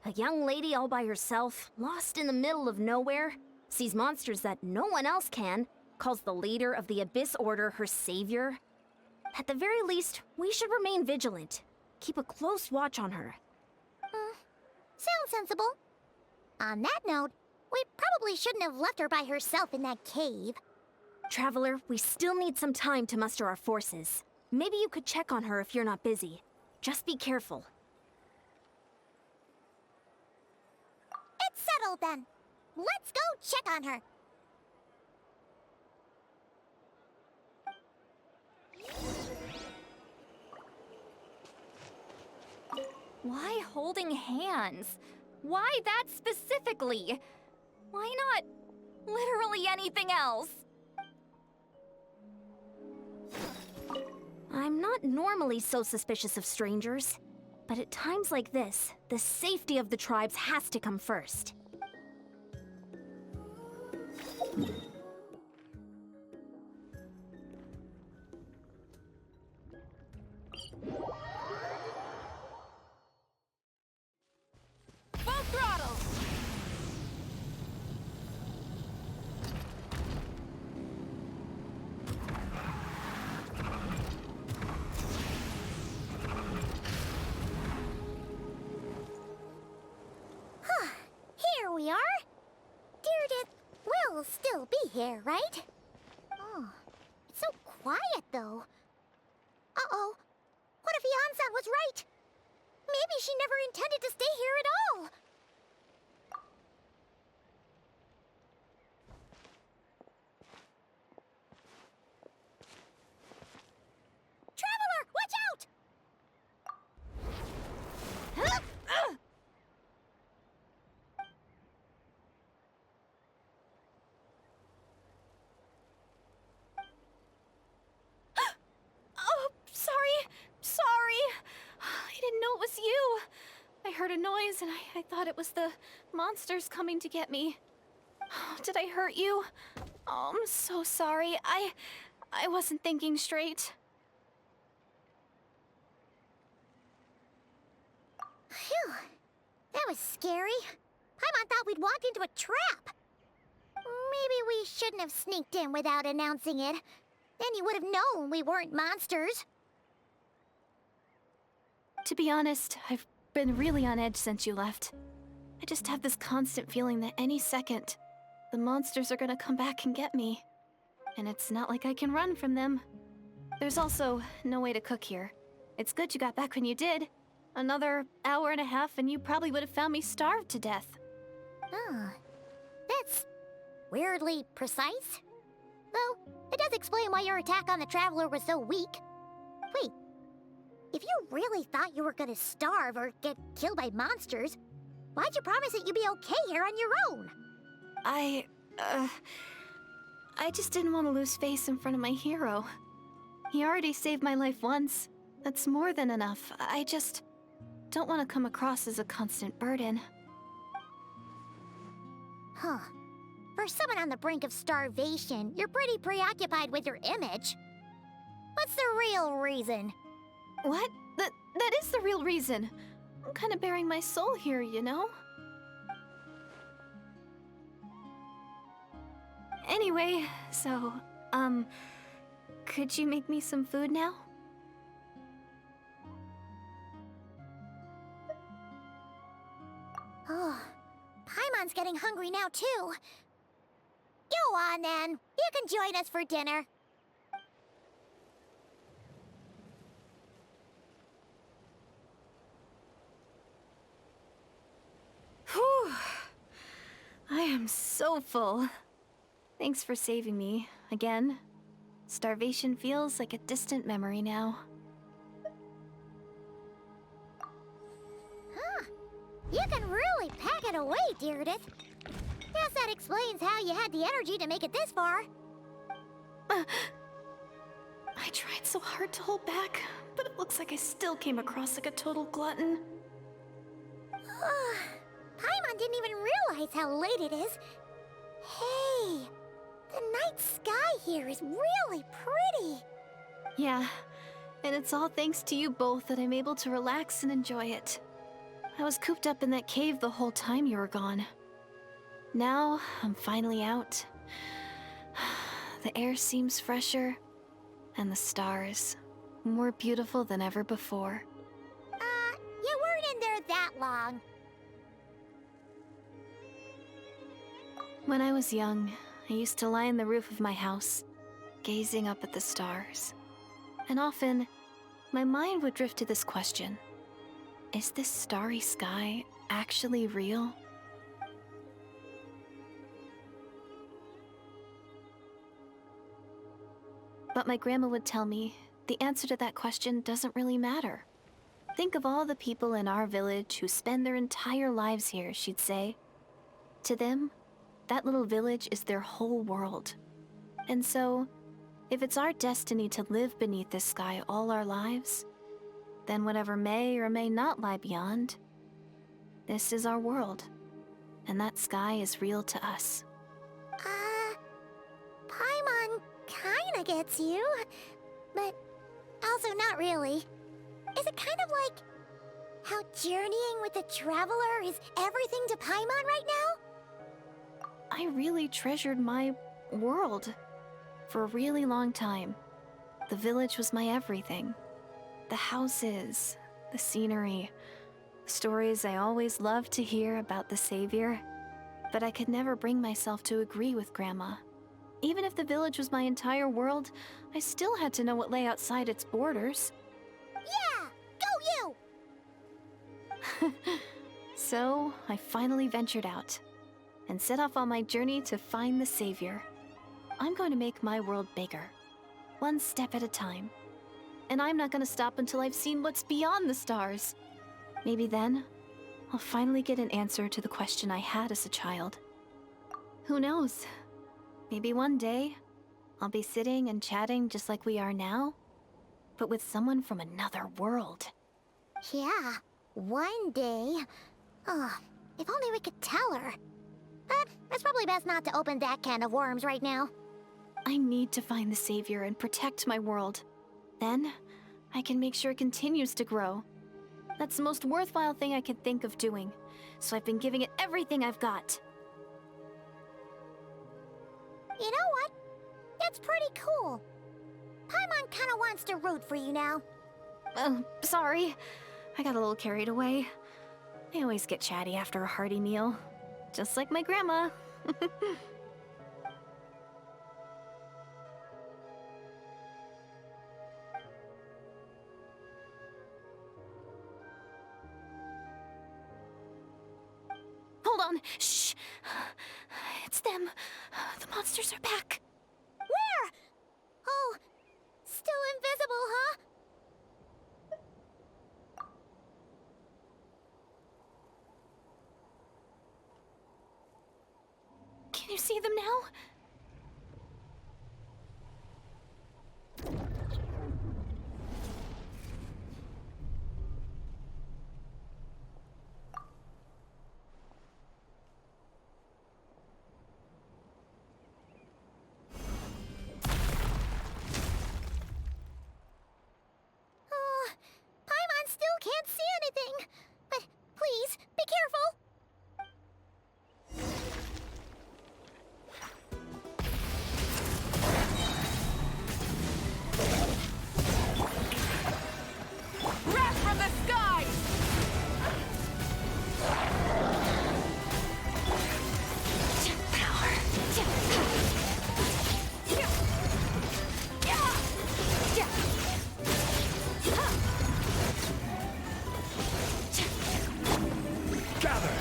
A young lady all by herself, lost in the middle of nowhere, sees monsters that no one else can, calls the leader of the Abyss Order her savior. At the very least, we should remain vigilant. Keep a close watch on her. Sounds sensible. On that note, we probably shouldn't have left her by herself in that cave. Traveler, we still need some time to muster our forces. Maybe you could check on her if you're not busy. Just be careful. It's settled then. Let's go check on her. Why holding hands? Why that specifically? Why not literally anything else? I'm not normally so suspicious of strangers, but at times like this, the safety of the tribes has to come first. Full throttle! Here we are. Deirdre will still be here, right? Oh, it's so quiet though. Uh-oh. What if Yansan was right? Maybe she never intended to stay here at all. Traveler, watch out! Oh, sorry. I didn't know it was you. I heard a noise and I thought it was the monsters coming to get me. Did I hurt you? Oh, I'm so sorry. I wasn't thinking straight. Phew. That was scary. Paimon thought we'd walked into a trap. Maybe we shouldn't have sneaked in without announcing it. Then you would have known we weren't monsters. To be honest, I've been really on edge since you left. I just have this constant feeling that any second, the monsters are gonna come back and get me. And it's not like I can run from them. There's also no way to cook here. It's good you got back when you did. Another hour and a half and you probably would have found me starved to death. Oh, that's weirdly precise. Though, it does explain why your attack on the Traveler was so weak. Wait, if you really thought you were gonna starve or get killed by monsters, why'd you promise that you'd be okay here on your own? I just didn't want to lose face in front of my hero. He already saved my life once. That's more than enough. I just don't want to come across as a constant burden. Huh. For someone on the brink of starvation, you're pretty preoccupied with your image. What's the real reason? What? That is the real reason. I'm kind of bearing my soul here, you know? Anyway, so, could you make me some food now? Oh, Paimon's getting hungry now, too. Go on, then. You can join us for dinner. Whew. I am so full. Thanks for saving me, again. Starvation feels like a distant memory now. Huh. You can really pack it away, Deirdre. Guess that explains how you had the energy to make it this far. I tried so hard to hold back, but it looks like I still came across like a total glutton. Paimon didn't even realize how late it is. Hey, The night sky here is really pretty. Yeah, and it's all thanks to you both that I'm able to relax and enjoy it. I was cooped up in that cave the whole time you were gone. Now, I'm finally out. The air seems fresher, and the stars more beautiful than ever before. You weren't in there that long. When I was young, I used to lie on the roof of my house, gazing up at the stars. And often, my mind would drift to this question. Is this starry sky actually real? But my grandma would tell me the answer to that question doesn't really matter. Think of all the people in our village who spend their entire lives here, she'd say. To them, that little village is their whole world. And so, if it's our destiny to live beneath this sky all our lives, then whatever may or may not lie beyond, this is our world. And that sky is real to us. Paimon kinda gets you, but also not really. Is it kind of like how journeying with the Traveler is everything to Paimon right now? I really treasured my world for a really long time. The village was my everything. The houses, the scenery, the stories I always loved to hear about the Savior. But I could never bring myself to agree with Grandma. Even if the village was my entire world, I still had to know what lay outside its borders. Yeah! Go you! So, I finally ventured out and set off on my journey to find the Savior. I'm going to make my world bigger, one step at a time. And I'm not going to stop until I've seen what's beyond the stars. Maybe then, I'll finally get an answer to the question I had as a child. Who knows? Maybe one day, I'll be sitting and chatting just like we are now, but with someone from another world. Yeah, one day. Oh, if only we could tell her. But it's probably best not to open that can of worms right now. I need to find the Savior and protect my world. Then, I can make sure it continues to grow. That's the most worthwhile thing I could think of doing, so I've been giving it everything I've got. You know what? It's pretty cool. Paimon kinda wants to root for you now. Sorry. I got a little carried away. I always get chatty after a hearty meal. Just like my grandma. Hold on. Shh. It's them. The monsters are back. Where? Oh, still invisible, huh? Can you see them now? Oh, Paimon still can't see anything. But please, be careful. Wrath from the skies! Gather!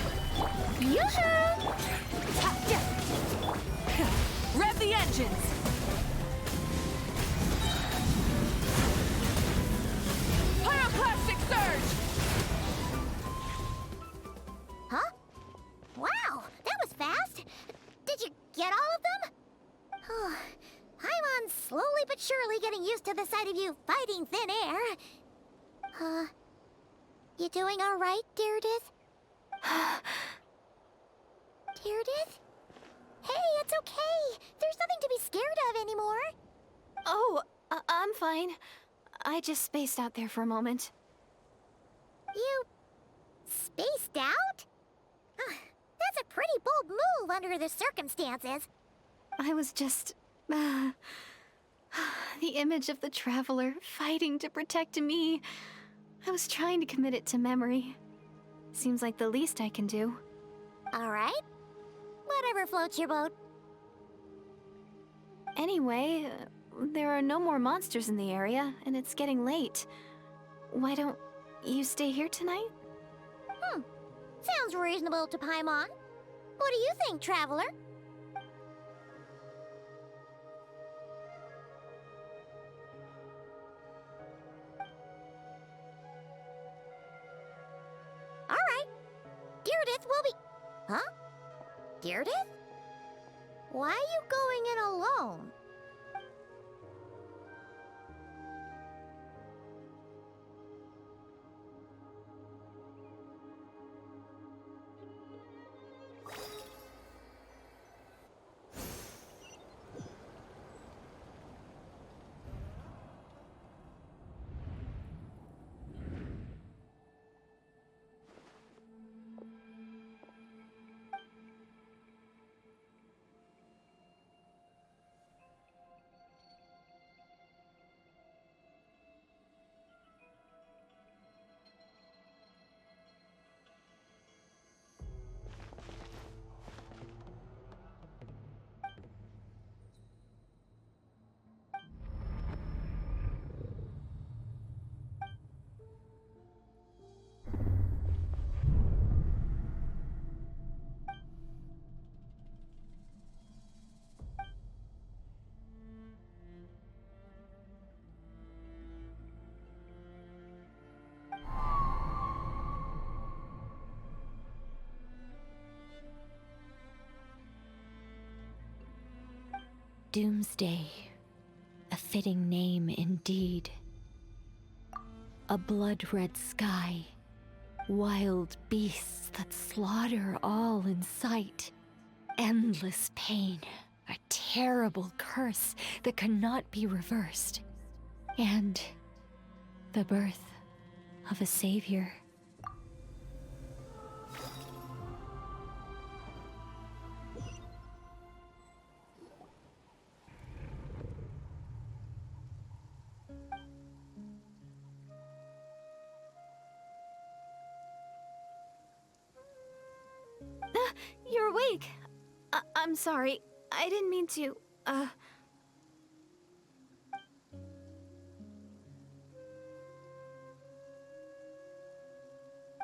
Rev the engines! Pyroclastic surge! Huh? Wow, that was fast. Did you get all of them? Oh, Paimon's slowly but surely getting used to the sight of you fighting thin air. You doing all right, Deirdith? Deirdith? Hey, it's okay. There's nothing to be scared of anymore. Oh, I'm fine. I just spaced out there for a moment. You spaced out? That's a pretty bold move under the circumstances. I was just... the image of the Traveler fighting to protect me. I was trying to commit it to memory. Seems like the least I can do. All right. Whatever floats your boat. Anyway, there are no more monsters in the area, and it's getting late. Why don't you stay here tonight? Sounds reasonable to Paimon. What do you think, Traveler? All right. Deirdith will be... Huh? Deirdith? Why are you going in alone? Doomsday, a fitting name indeed. A blood-red sky, wild beasts that slaughter all in sight, endless pain, a terrible curse that cannot be reversed, and the birth of a savior. You're awake. I'm sorry. I didn't mean to,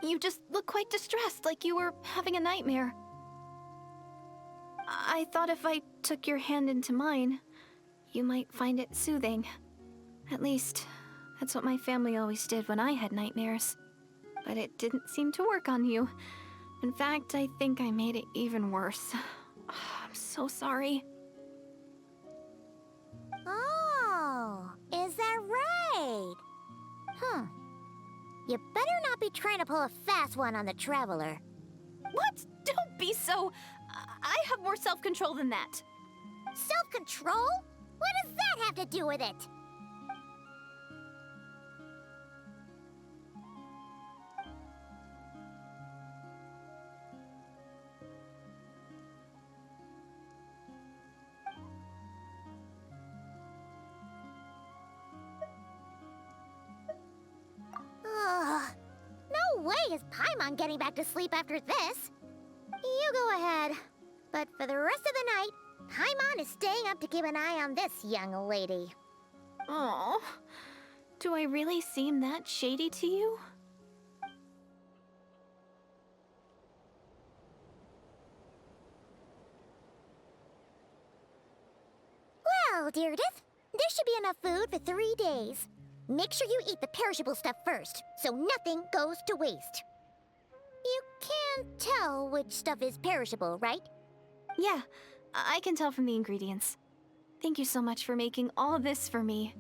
You just look quite distressed, like you were having a nightmare. I thought if I took your hand into mine, you might find it soothing. At least, that's what my family always did when I had nightmares. But it didn't seem to work on you. In fact, I think I made it even worse. I'm so sorry. Oh, is that right? You better not be trying to pull a fast one on the Traveler. What? Don't be so... I have more self-control than that. Self-control? What does that have to do with it? No way is Paimon getting back to sleep after this. You go ahead. But for the rest of the night, Paimon is staying up to keep an eye on this young lady. Oh, do I really seem that shady to you? Well, Deirdith, there should be enough food for 3 days. Make sure you eat the perishable stuff first, so nothing goes to waste. You can't tell which stuff is perishable, right? Yeah, I can tell from the ingredients. Thank you so much for making all this for me.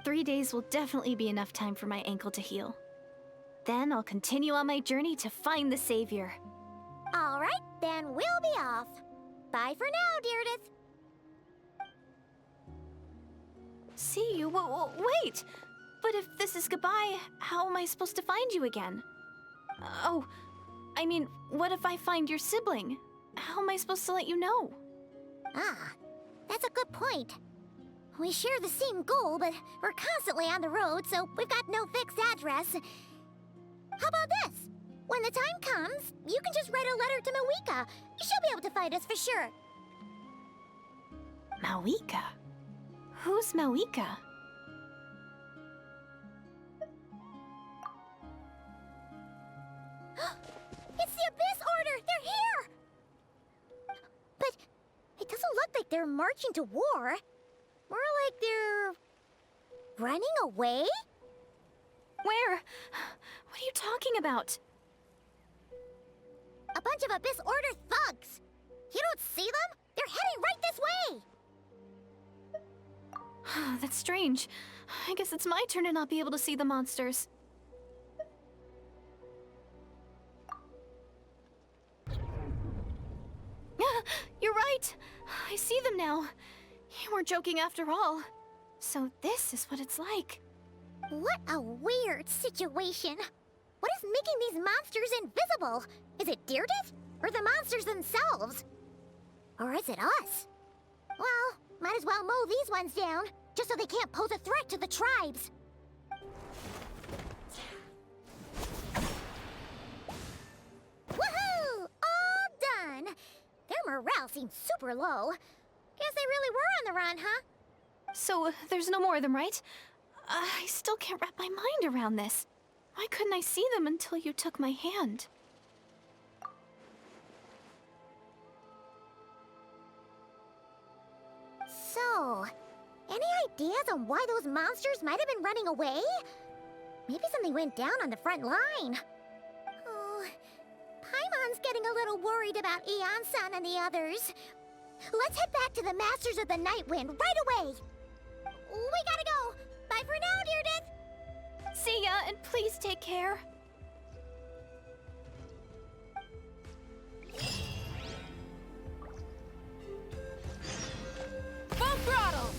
3 days will definitely be enough time for my ankle to heal. Then I'll continue on my journey to find the Savior. All right, then we'll be off. Bye for now, Deirdre. See you? Wait! But if this is goodbye, how am I supposed to find you again? Oh, I mean, what if I find your sibling? How am I supposed to let you know? Ah, that's a good point. We share the same goal, but we're constantly on the road, so we've got no fixed address. How about this? When the time comes, you can just write a letter to Mawika. She'll be able to find us for sure. Mawika? Who's Mawika? It's the Abyss Order! They're here! But it doesn't look like they're marching to war. More like they're running away? Where? What are you talking about? A bunch of Abyss Order thugs! You don't see them? They're heading right this way! That's strange. I guess it's my turn to not be able to see the monsters. You're right! I see them now. You weren't joking after all. So this is what it's like. What a weird situation. What is making these monsters invisible? Is it Deirdre? Or the monsters themselves? Or is it us? Well, might as well mow these ones down, just so they can't pose a threat to the tribes. Woohoo! All done! Their morale seems super low. Guess they really were on the run, huh? So there's no more of them, right? I still can't wrap my mind around this. Why couldn't I see them until you took my hand? So, any ideas on why those monsters might have been running away? Maybe something went down on the front line. Oh, Paimon's getting a little worried about Eon-san and the others. Let's head back to the Masters of the Night Wind right away. We gotta go. Bye for now, Deirdre. See ya, and please take care. Full throttle!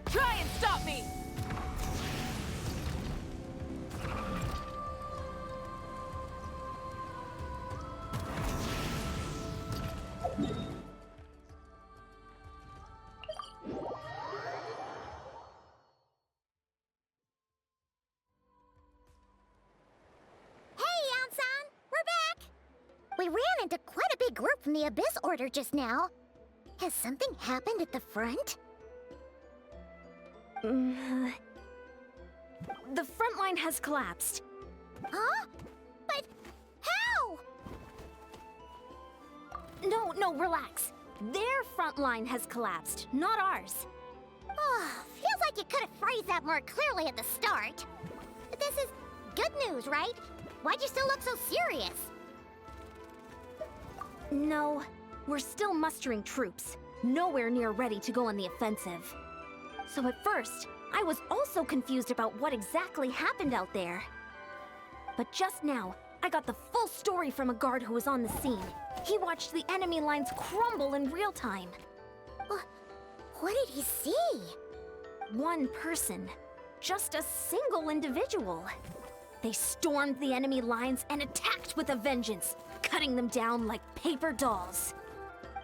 Try and stop me! We ran into quite a big group from the Abyss Order just now. Has something happened at the front? The front line has collapsed. Huh? But how? No, relax. Their front line has collapsed, not ours. Oh, feels like you could have phrased that more clearly at the start. But this is good news, right? Why'd you still look so serious? No, we're still mustering troops, nowhere near ready to go on the offensive. So at first, I was also confused about what exactly happened out there. But just now, I got the full story from a guard who was on the scene. He watched the enemy lines crumble in real time. What did he see? One person. Just a single individual. They stormed the enemy lines and attacked with a vengeance, cutting them down like paper dolls.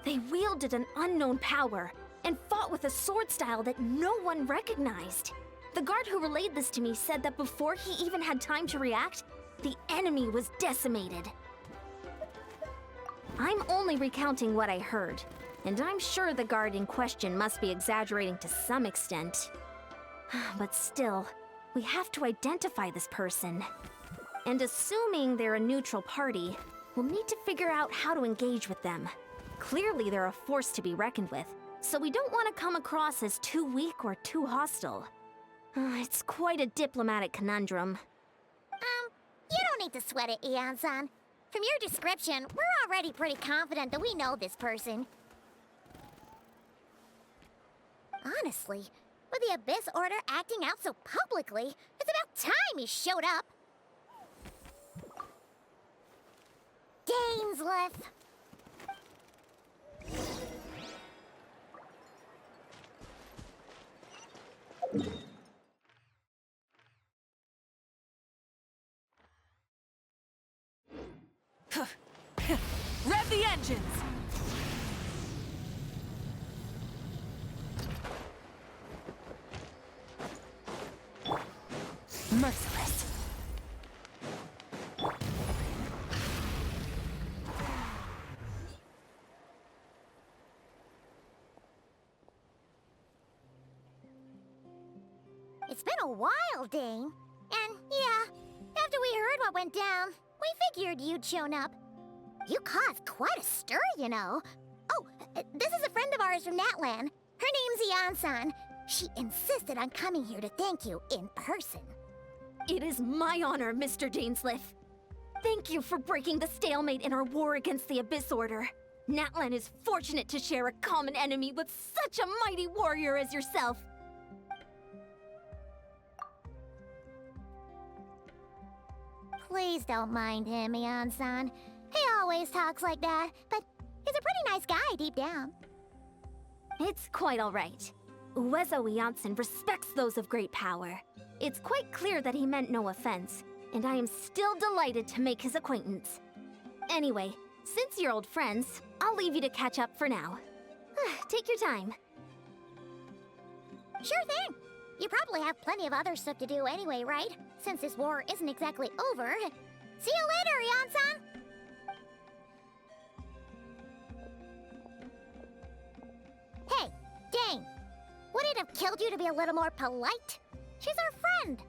They wielded an unknown power and fought with a sword style that no one recognized. The guard who relayed this to me said that before he even had time to react, the enemy was decimated. I'm only recounting what I heard, and I'm sure the guard in question must be exaggerating to some extent. But still, we have to identify this person. And assuming they're a neutral party, we'll need to figure out how to engage with them. Clearly they're a force to be reckoned with, so we don't want to come across as too weak or too hostile. It's quite a diplomatic conundrum. You don't need need to sweat it, Eon-san. From your description, we're already pretty confident that we know this person. Honestly, with the Abyss Order acting out so publicly, it's about time he showed up. Gainsliff. Rev the engines! Merciless. It's been a while, Dane. And yeah, after we heard what went down, we figured you'd shown up. You caused quite a stir, you know. Oh, this is a friend of ours from Natlan. Her name's Eon-san. She insisted on coming here to thank you in person. It is my honor, Mr. Dainsliff. Thank you for breaking the stalemate in our war against the Abyss Order. Natlan is fortunate to share a common enemy with such a mighty warrior as yourself. Please don't mind him, Eon-san. He always talks like that, but he's a pretty nice guy deep down. It's quite all right. Uezo Janssen respects those of great power. It's quite clear that he meant no offense, and I am still delighted to make his acquaintance. Anyway, since you're old friends, I'll leave you to catch up for now. Take your time. Sure thing. You probably have plenty of other stuff to do anyway, right? Since this war isn't exactly over. See you later, Eon-san! Hey, Dane! Would it have killed you to be a little more polite? She's our friend!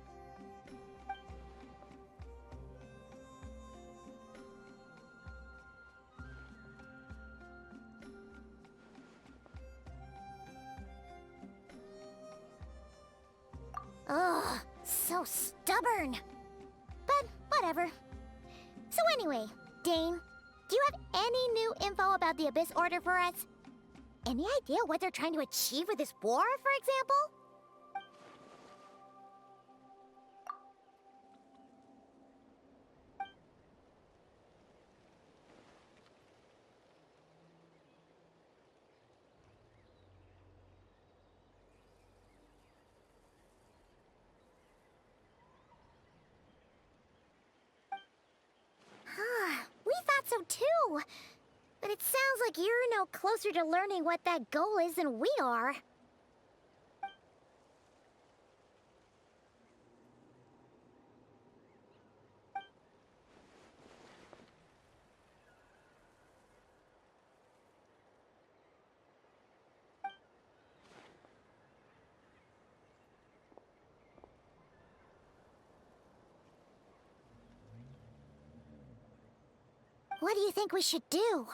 Ugh, so stubborn. But whatever. So anyway, Dane, do you have any new info about the Abyss Order for us? Any idea what they're trying to achieve with this war, for example? We thought so too. But it sounds like you're no closer to learning what that goal is than we are. What do you think we should do?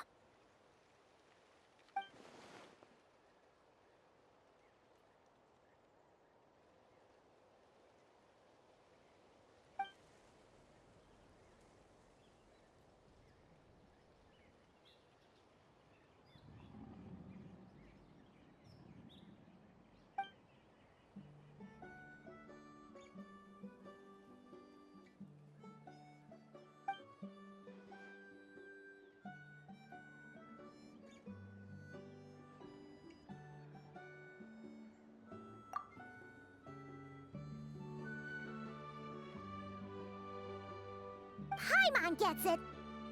Paimon gets it.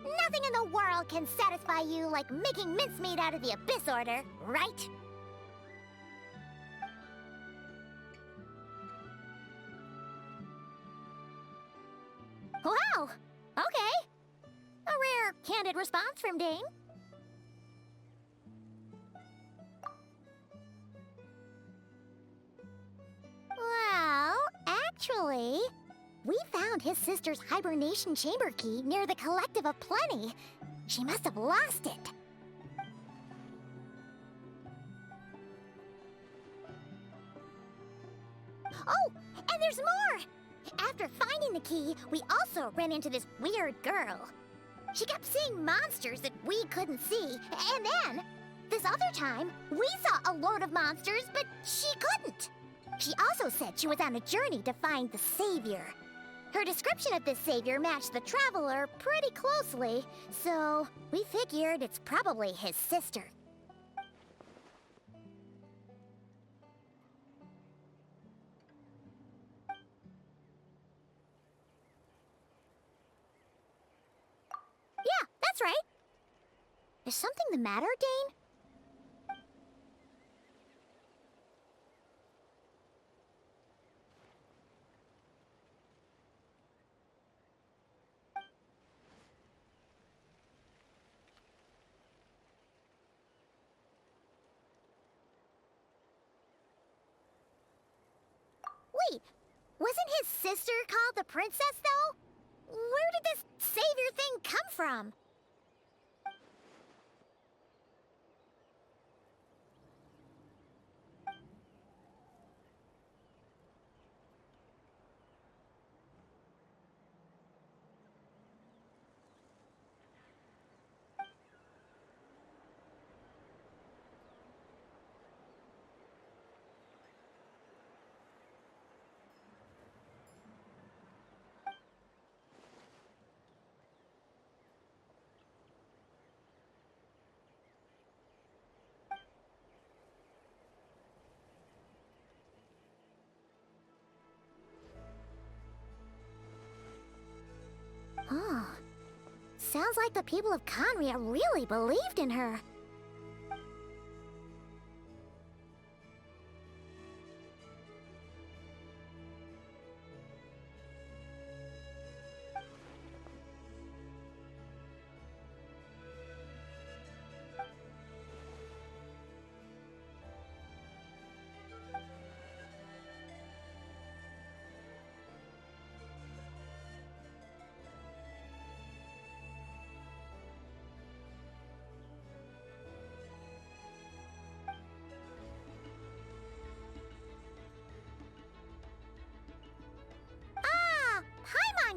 Nothing in the world can satisfy you like making mincemeat out of the Abyss Order, right? Wow, okay. A rare, candid response from Dane. Well, actually, we found his sister's hibernation chamber key near the Collective of Plenty. She must have lost it. Oh, and there's more! After finding the key, we also ran into this weird girl. She kept seeing monsters that we couldn't see, and then, this other time, we saw a load of monsters, but she couldn't. She also said she was on a journey to find the Savior. Her description of this Savior matched the Traveler pretty closely, so we figured it's probably his sister. Yeah, that's right. Is something the matter, Dane? Wait, wasn't his sister called the princess, though? Where did this savior thing come from? Oh, sounds like the people of Conria really believed in her.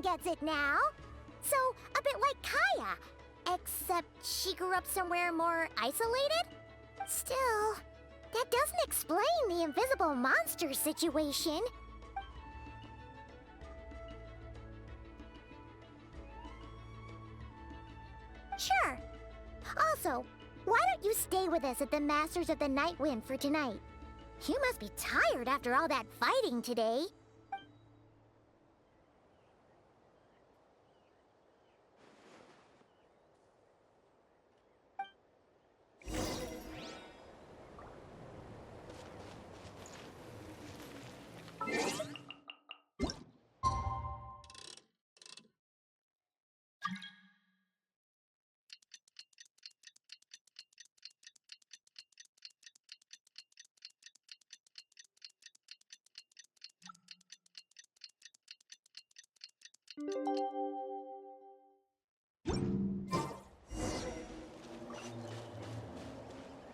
Gets it now. So, a bit like Kaya, except she grew up somewhere more isolated? Still, that doesn't explain the invisible monster situation. Sure. Also, why don't you stay with us at the Masters of the Night Wind for tonight? You must be tired after all that fighting today.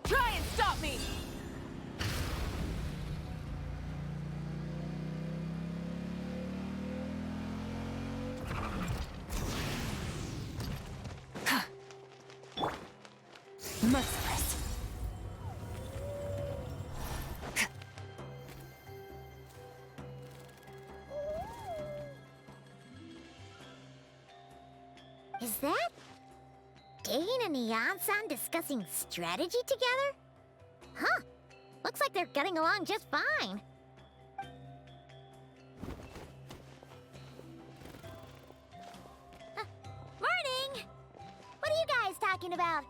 Try and stop me! Merciless. Is that Dane and Neon-san discussing strategy together? Huh. Looks like they're getting along just fine. Morning! What are you guys talking about?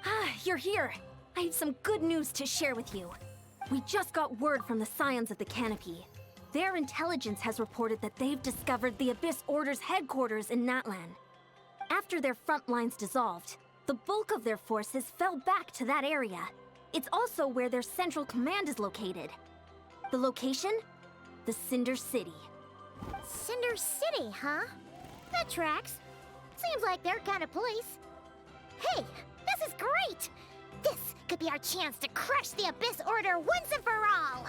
Ah, you're here. I have some good news to share with you. We just got word from the Scions of the Canopy. Their intelligence has reported that they've discovered the Abyss Order's headquarters in Natlan. After their front lines dissolved, the bulk of their forces fell back to that area. It's also where their central command is located. The location? The Cinder City. Cinder City, huh? That tracks. Seems like their kind of place. Hey, this is great! This could be our chance to crush the Abyss Order once and for all!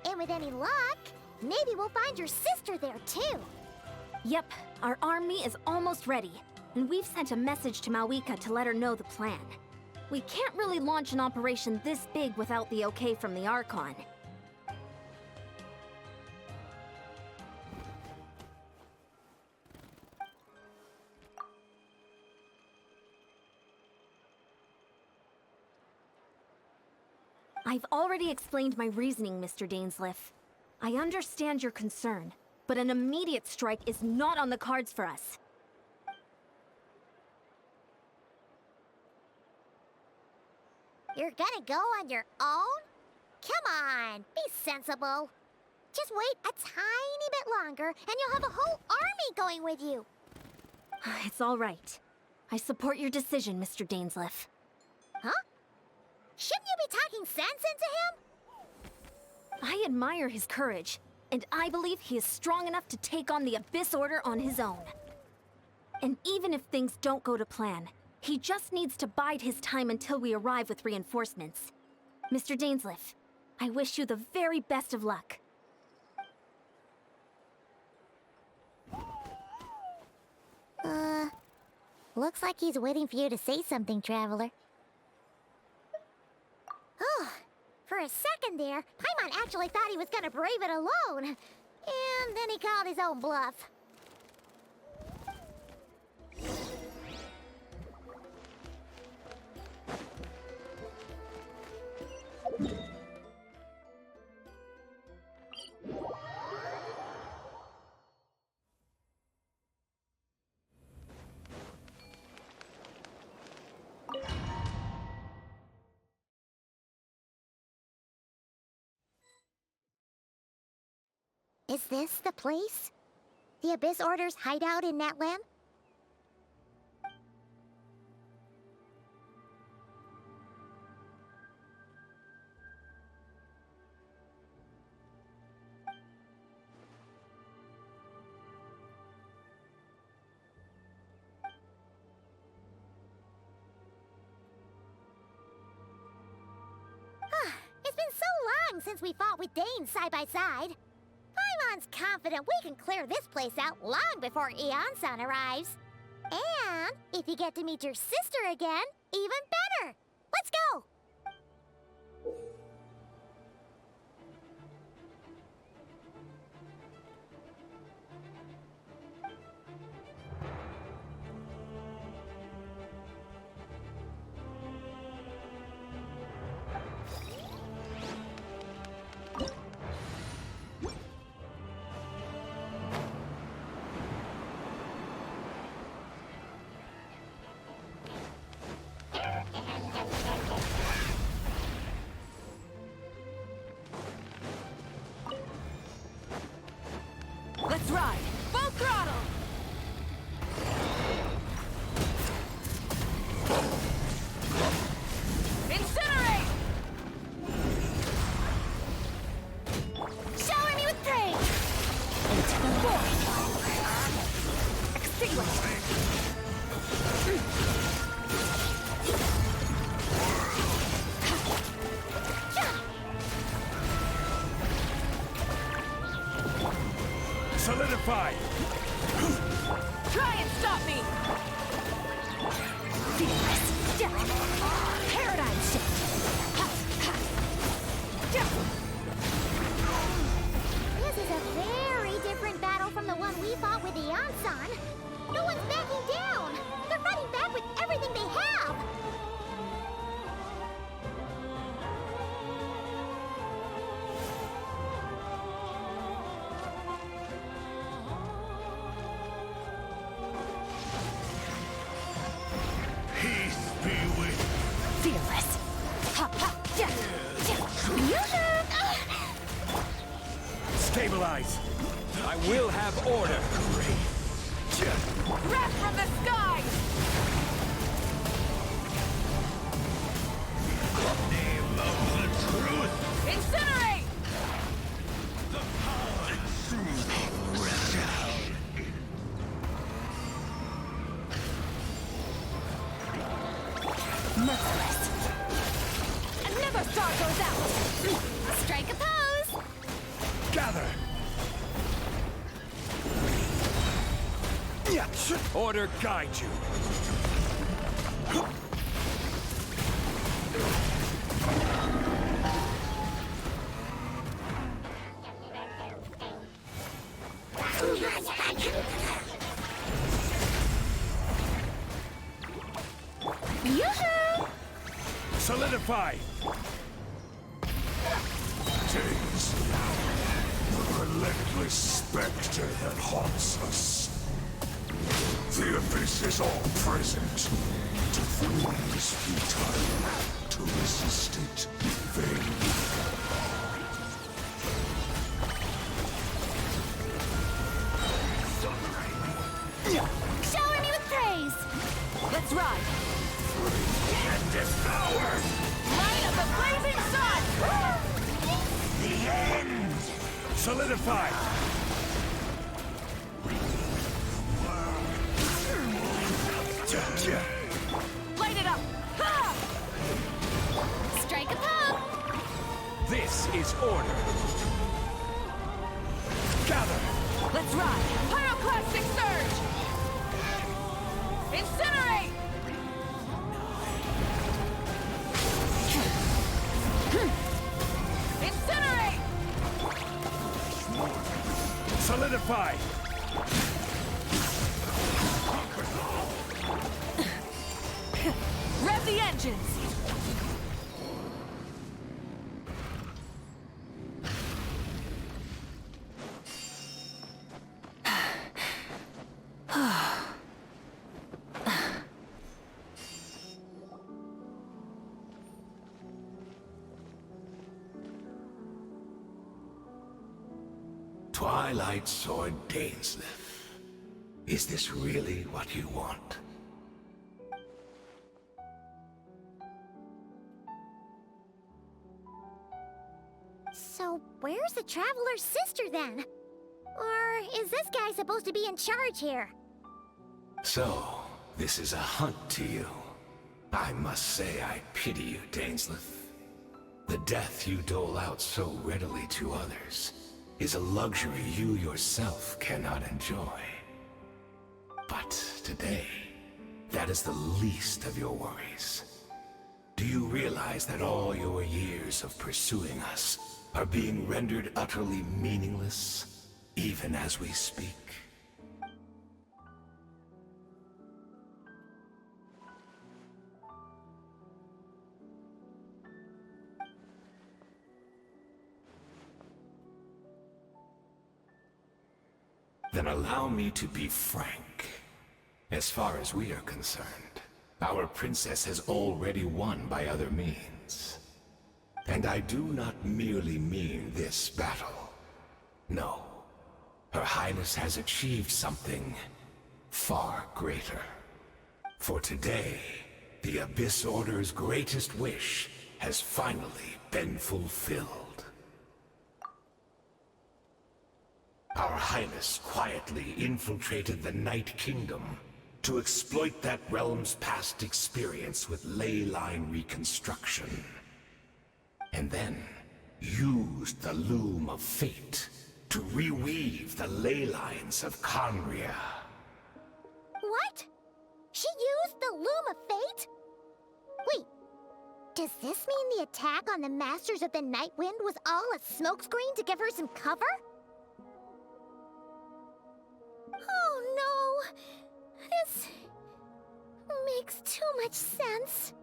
And with any luck, Maybe we'll find your sister there too. Yep, our army is almost ready, and we've sent a message to Mawika to let her know the plan. We can't really launch an operation this big without the okay from the Archon. I've already explained my reasoning, Mr. Dainsleif. I understand your concern, but an immediate strike is not on the cards for us. You're gonna go on your own? Come on, be sensible. Just wait a tiny bit longer, and you'll have a whole army going with you. It's all right. I support your decision, Mr. Dainsleif. Huh? Shouldn't you be talking sense into him? I admire his courage, and I believe he is strong enough to take on the Abyss Order on his own. And even if things don't go to plan, he just needs to bide his time until we arrive with reinforcements. Mr. Dainsleif, I wish you the very best of luck. Looks like he's waiting for you to say something, Traveler. Oh, for a second there, Paimon actually thought he was gonna brave it alone. And then he called his own bluff. Is this the place? The Abyss Order's hideout in Natlam? It's been so long since we fought with Dane side by side. Paimon's confident we can clear this place out long before Eon-san arrives. And if you get to meet your sister again, even better. Let's go! Let's ride! Full throttle! Incinerate! Shower me with praise! Into the void! Extinguish! Solidify! Try and stop me! Paradigm shift! This is a very different battle from the one we fought with Eon-san. No one's backing down. They're fighting back with everything they have. Peace be with Fearless! Ha ha! Stabilize! I will have order! Breath from the sky! Name of the truth! Incinerate! The power and soon rest down! Merciless! Another star goes out! Strike a pose! Gather! Order guide you. Yoo-hoo! Solidify! Days, the relentless specter that haunts us. The abyss is all present. To flee is futile. To resist it, vain. Shower me with praise! Let's ride! And devour! Light of the blazing sun! The end! Solidify! Light it up! Ha! Strike a pub! This is order. Gather! Let's ride! Pyroclastic surge! Incinerate! Incinerate! Solidify! Rev the engines! Twilight Sword Dainsleif. Is this really what you want? So, where's the Traveler's sister then? Or is this guy supposed to be in charge here? So, this is a hunt to you. I must say I pity you, Dainsleif. The death you dole out so readily to others is a luxury you yourself cannot enjoy. But today, that is the least of your worries. Do you realize that all your years of pursuing us are being rendered utterly meaningless, even as we speak? Then allow me to be frank. As far as we are concerned, our princess has already won by other means. And I do not merely mean this battle. No. Her Highness has achieved something far greater. For today, the Abyss Order's greatest wish has finally been fulfilled. Our Highness quietly infiltrated the Night Kingdom to exploit that realm's past experience with ley line reconstruction. And then used the Loom of Fate to reweave the ley lines of Conria. What? She used the Loom of Fate? Wait, does this mean the attack on the Masters of the Night Wind was all a smokescreen to give her some cover? Oh no! This makes too much sense.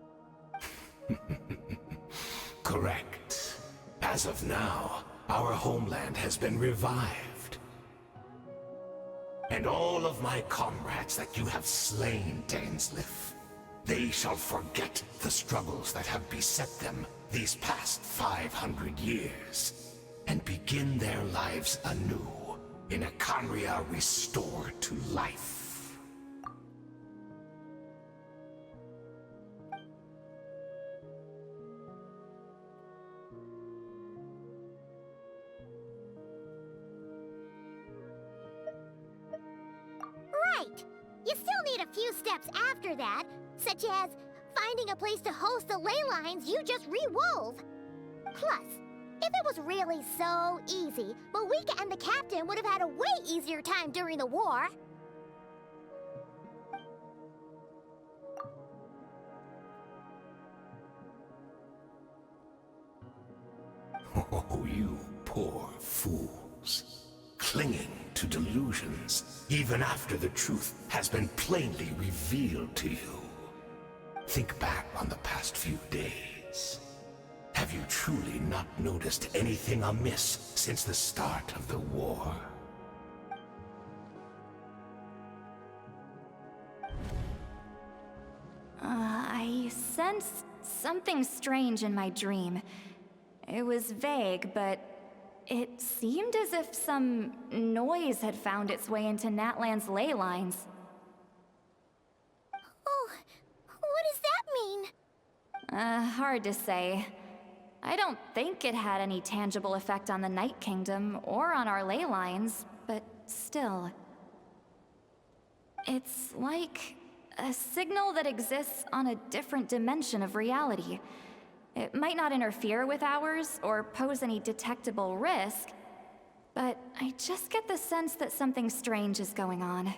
Correct. As of now, our homeland has been revived. And all of my comrades that you have slain, Dainsleif, they shall forget the struggles that have beset them these past 500 years, and begin their lives anew in a Conria restored to life. Right! You still need a few steps after that, such as finding a place to host the ley lines you just re-wove. Plus, if it was really so easy, Malika and the captain would have had a way easier time during the war. you poor fools, clinging to delusions even after the truth has been plainly revealed to you. Think back on the past few days. Have you truly not noticed anything amiss since the start of the war? I sensed something strange in my dream. It was vague, but it seemed as if some noise had found its way into Natlan's ley lines. Oh, what does that mean? Hard to say. I don't think it had any tangible effect on the Night Kingdom or on our ley lines, but still. It's like a signal that exists on a different dimension of reality. It might not interfere with ours or pose any detectable risk, but I just get the sense that something strange is going on.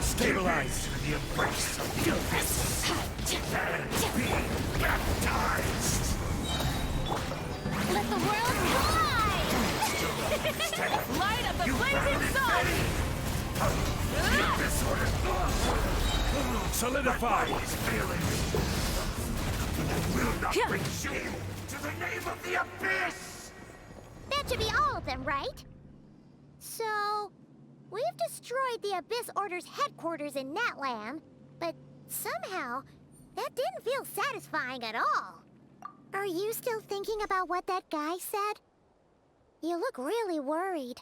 Stabilize to the embrace of the abyss and be baptized. Let the world collide! Light up the blazing sun! The abyss order. Solidify his feelings. Will not bring shame to the name of the abyss. That should be all of them, right? So, we've destroyed the Abyss Order's headquarters in Natlan, but somehow, that didn't feel satisfying at all. Are you still thinking about what that guy said? You look really worried.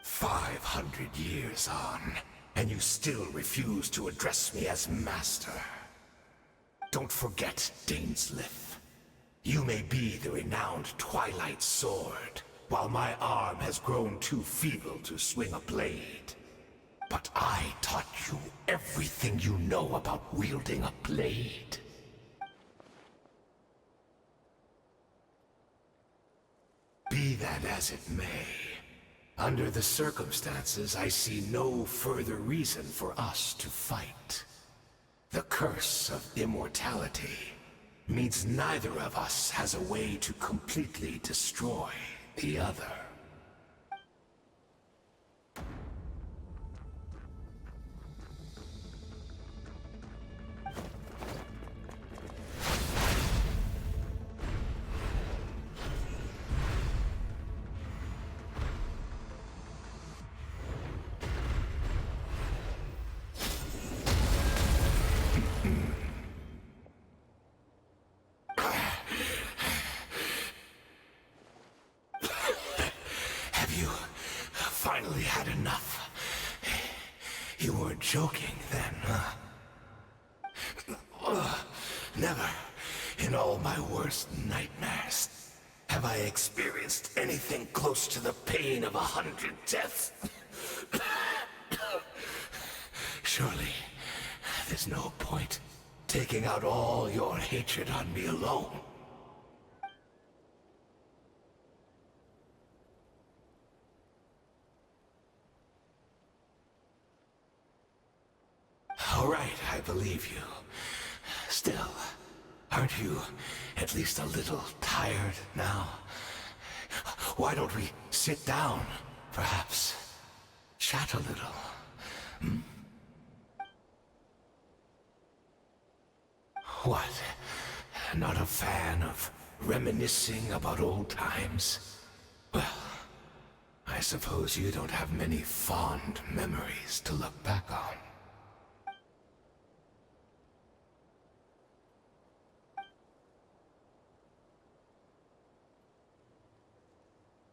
"500 years on, and you still refuse to address me as Master. Don't forget, Dainsleif. You may be the renowned Twilight Sword, while my arm has grown too feeble to swing a blade. But I taught you everything you know about wielding a blade. Be that as it may, under the circumstances, I see no further reason for us to fight. The curse of immortality means neither of us has a way to completely destroy the other. were joking then, huh? Never, in all my worst nightmares, have I experienced anything close to the pain of 100 deaths. Surely, there's no point taking out all your hatred on me alone. All right, I believe you. Still, aren't you at least a little tired now? Why don't we sit down, perhaps? Chat a little. Hmm? What? Not a fan of reminiscing about old times? Well, I suppose you don't have many fond memories to look back on.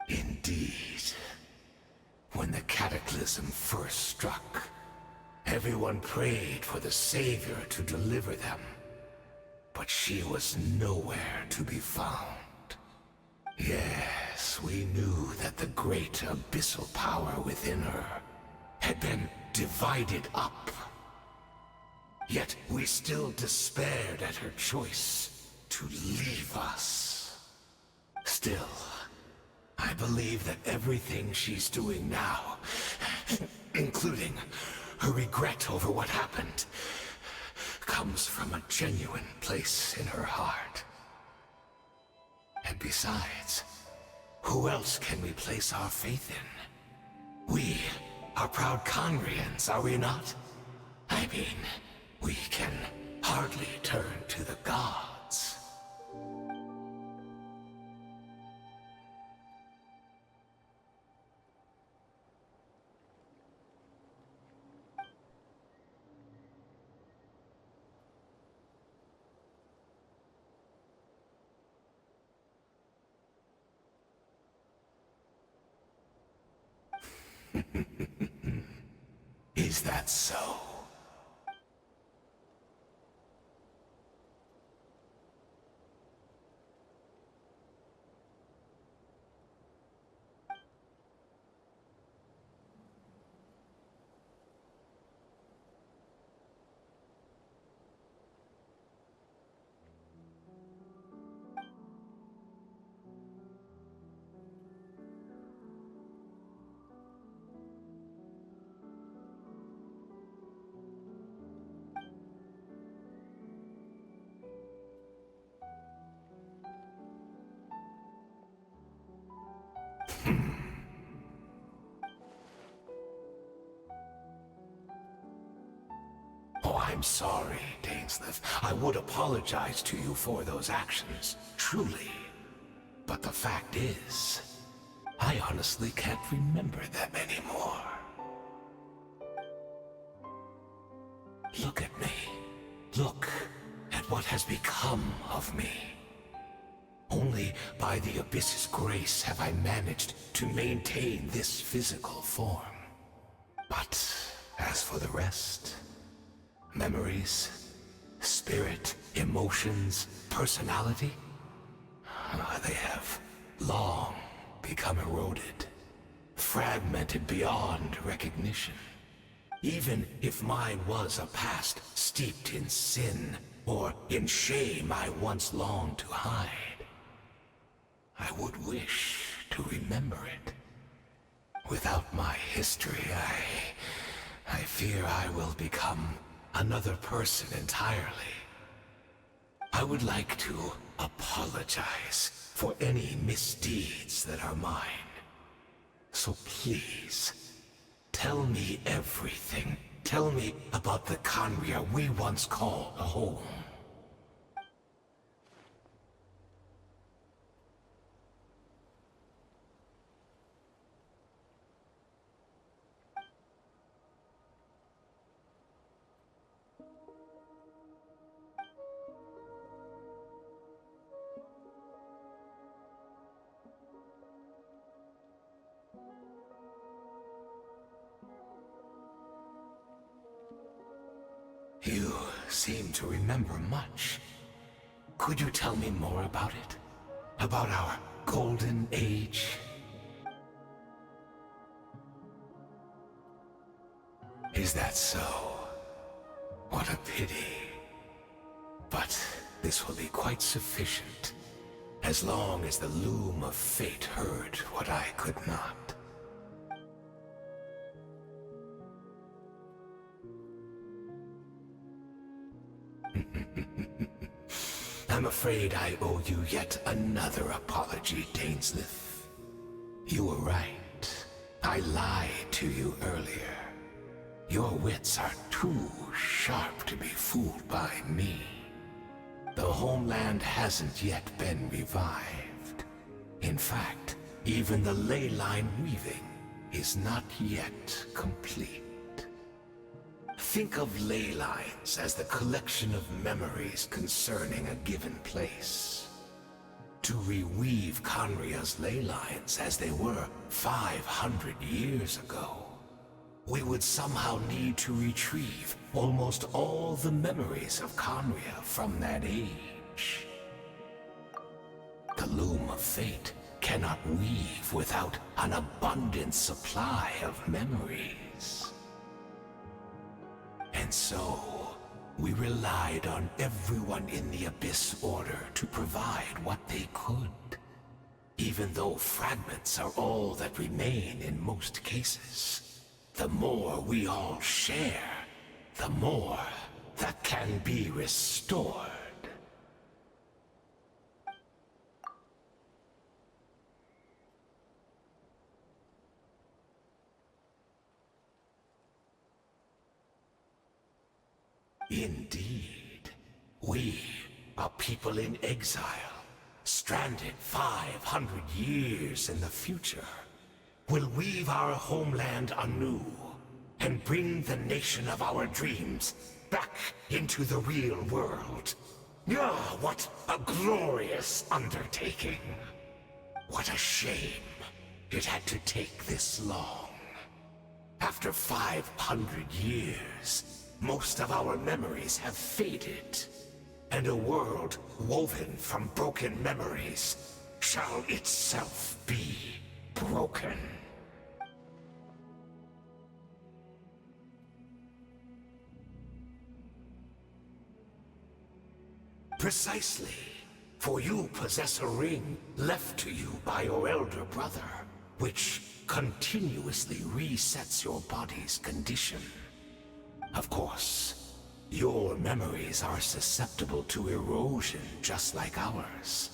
Indeed. When the cataclysm first struck, everyone prayed for the Savior to deliver them. But she was nowhere to be found. Yes, we knew that the great abyssal power within her had been divided up. Yet we still despaired at her choice to leave us. Still, I believe that everything she's doing now, including her regret over what happened, comes from a genuine place in her heart. And besides, who else can we place our faith in? We are proud Conrians, are we not? I mean, we can hardly turn to the gods. Is that so? Oh, I'm sorry, Dainsleif. I would apologize to you for those actions, truly. But the fact is, I honestly can't remember them anymore. Look at me. Look at what has become of me. Only by the Abyss's grace have I managed to maintain this physical form. But as for the rest, memories, spirit, emotions, personality, they have long become eroded, fragmented beyond recognition. Even if mine was a past steeped in sin or in shame I once longed to hide, I would wish to remember it. Without my history, I fear I will become another person entirely. I would like to apologize for any misdeeds that are mine. So please, tell me everything. Tell me about the Conria we once called home. You seem to remember much. Could you tell me more about it? About our golden age? Is that so? What a pity. But this will be quite sufficient, as long as the loom of fate heard what I could not. I'm afraid I owe you yet another apology, Dainslith. You were right. I lied to you earlier. Your wits are too sharp to be fooled by me. The homeland hasn't yet been revived. In fact, even the ley line weaving is not yet complete. Think of ley lines as the collection of memories concerning a given place. To reweave Conria's ley lines as they were 500 years ago, we would somehow need to retrieve almost all the memories of Conria from that age. The loom of fate cannot weave without an abundant supply of memories. And so, we relied on everyone in the Abyss Order to provide what they could. Even though fragments are all that remain in most cases, the more we all share, the more that can be restored. Indeed, we, a people in exile, stranded 500 years in the future, will weave our homeland anew and bring the nation of our dreams back into the real world. Ah, what a glorious undertaking! What a shame it had to take this long. After 500 years, most of our memories have faded, and a world woven from broken memories shall itself be broken. Precisely, for you possess a ring left to you by your elder brother, which continuously resets your body's condition. Of course, your memories are susceptible to erosion just like ours.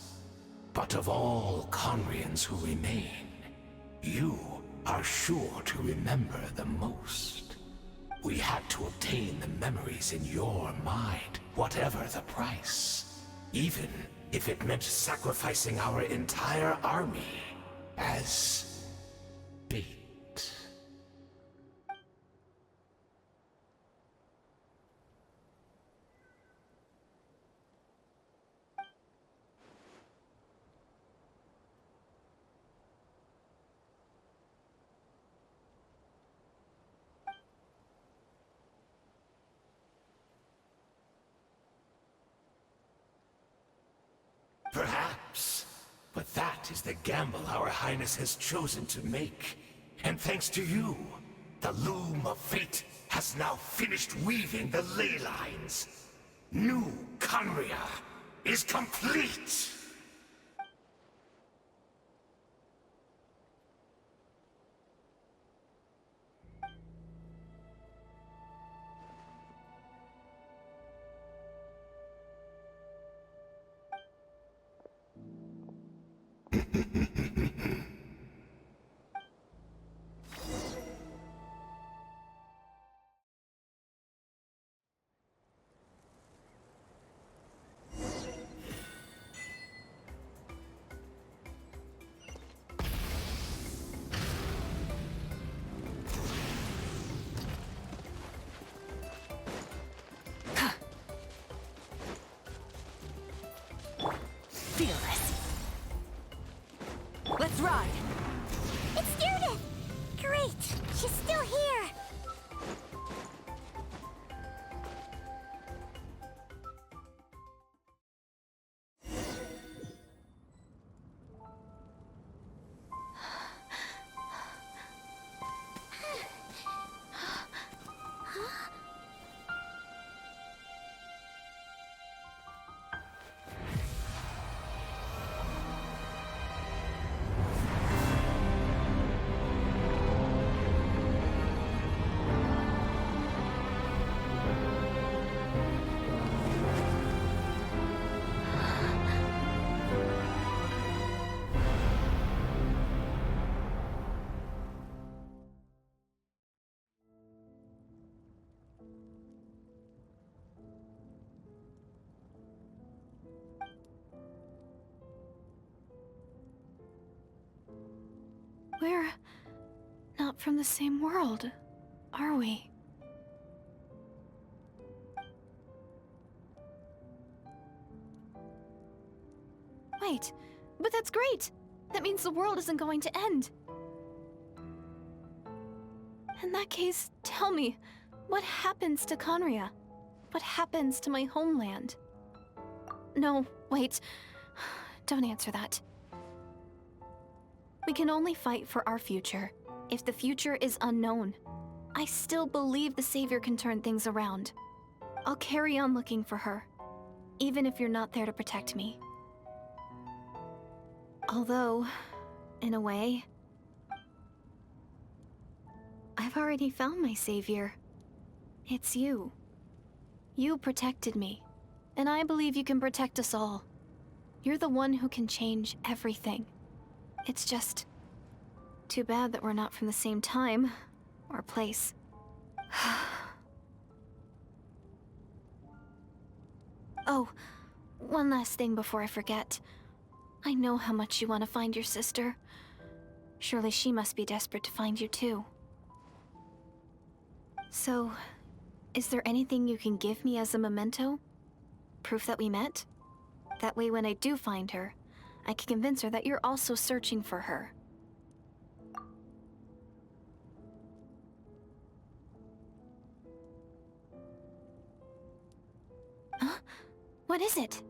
But of all Conrians who remain, you are sure to remember the most. We had to obtain the memories in your mind, whatever the price. Even if it meant sacrificing our entire army as bait. Perhaps, but that is the gamble our Highness has chosen to make. And thanks to you, the loom of fate has now finished weaving the ley lines. New Conria is complete! Fearless. Let's ride! It's Judith! Great! She's still here! We're not from the same world, are we? Wait, but that's great! That means the world isn't going to end. In that case, tell me, what happens to Conria? What happens to my homeland? No, wait. Don't answer that. We can only fight for our future. If the future is unknown, I still believe the Savior can turn things around. I'll carry on looking for her, even if you're not there to protect me. Although, in a way, I've already found my savior. It's you. You protected me, and I believe you can protect us all. You're the one who can change everything. It's just too bad that we're not from the same time or place. Oh, one last thing before I forget. I know how much you want to find your sister. Surely she must be desperate to find you too. So, is there anything you can give me as a memento? Proof that we met? That way when I do find her, I can convince her that you're also searching for her. Huh? What is it?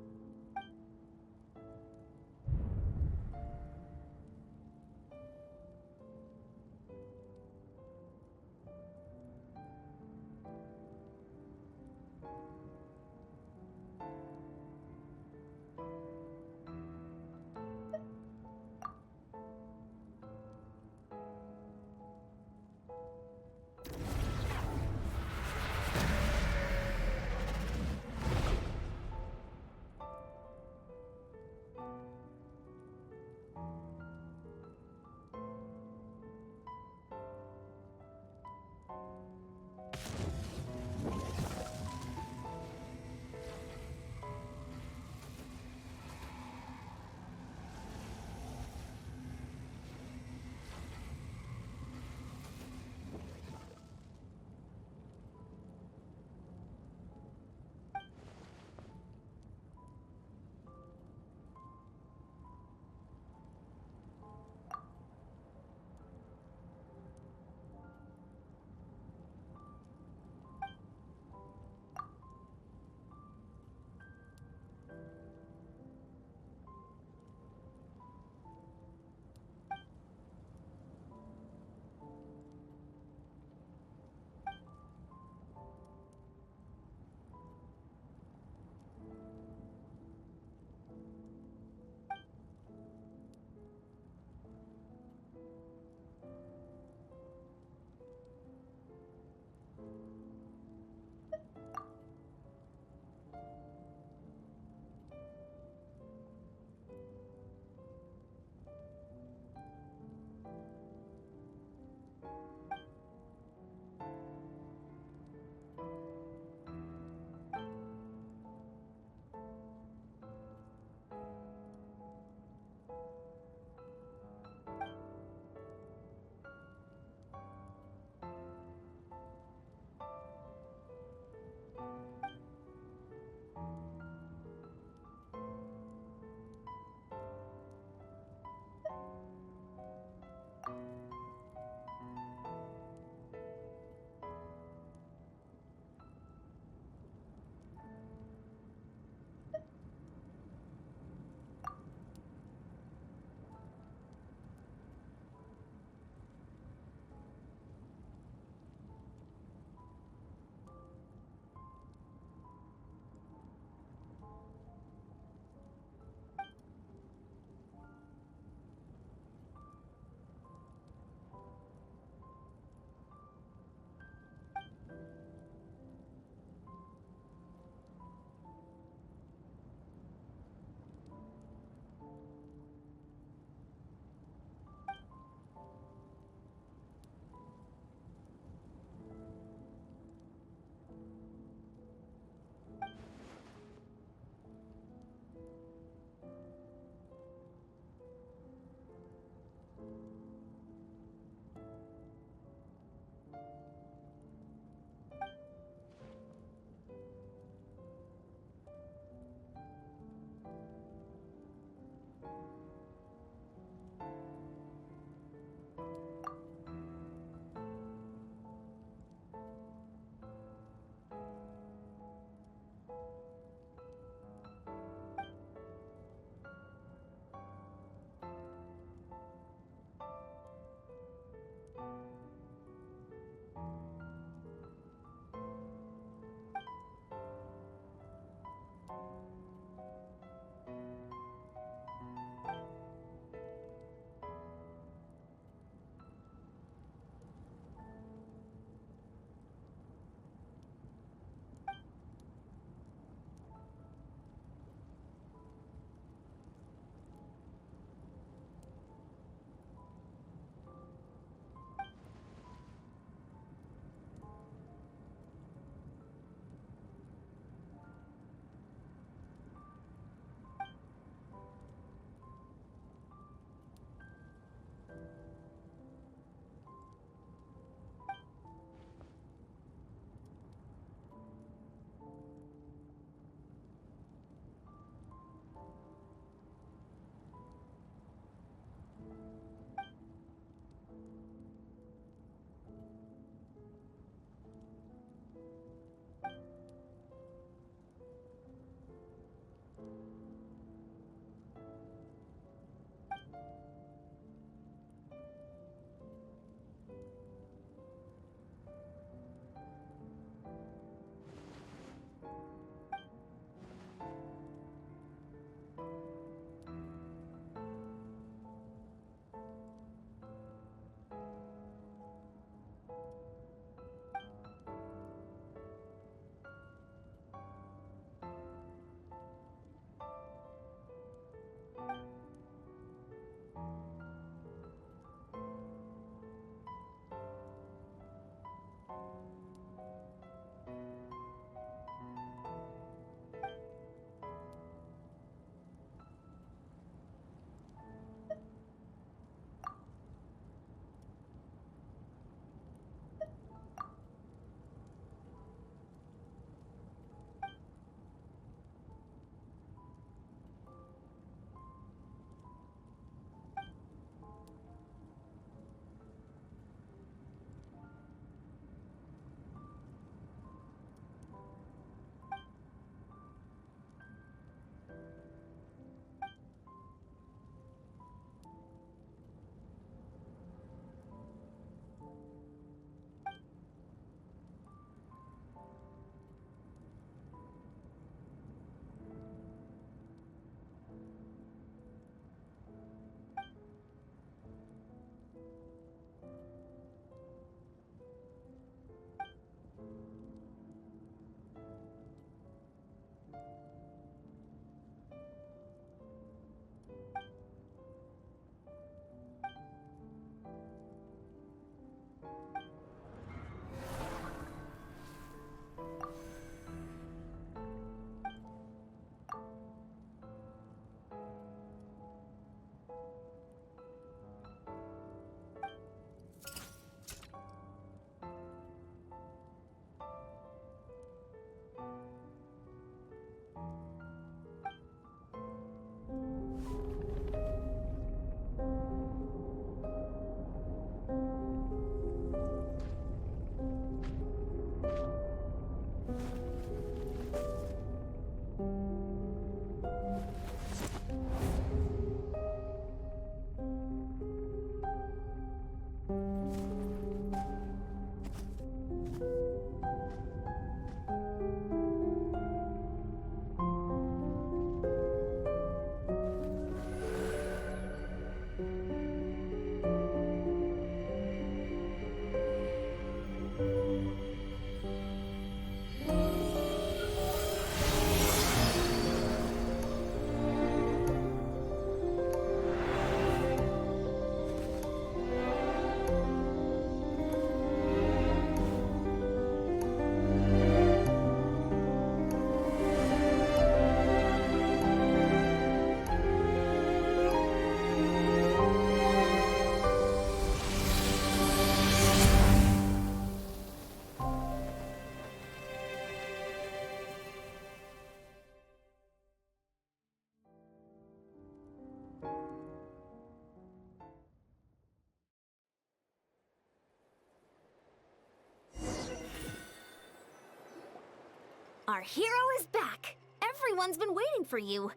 Our hero is back! Everyone's been waiting for you!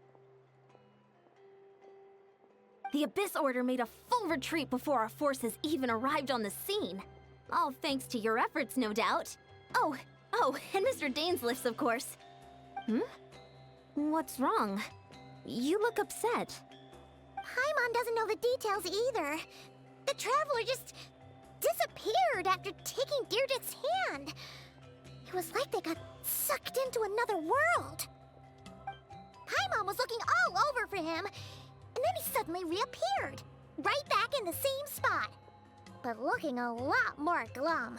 The Abyss Order made a full retreat before our forces even arrived on the scene. All thanks to your efforts, no doubt. Oh, and Mr. Dainsliff's, of course. What's wrong? You look upset. Paimon doesn't know the details either. The Traveler just disappeared after taking Deirdre's hand. It was like they got sucked into another world. Paimon was looking all over for him, and then he suddenly reappeared, right back in the same spot, but looking a lot more glum.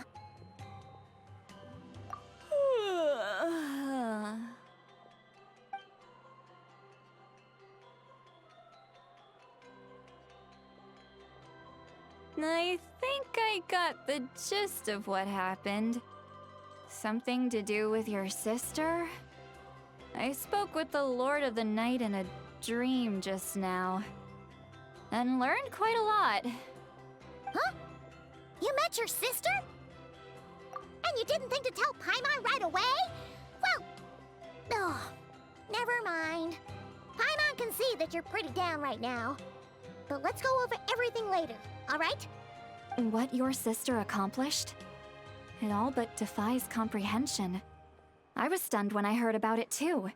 I think I got the gist of what happened. Something to do with your sister? I spoke with the Lord of the Night in a dream just now, and learned quite a lot. Huh? You met your sister? And you didn't think to tell Paimon right away? Well, oh, never mind. Paimon can see that you're pretty down right now. But let's go over everything later, all right? What your sister accomplished? It all but defies comprehension. I was stunned when I heard about it too.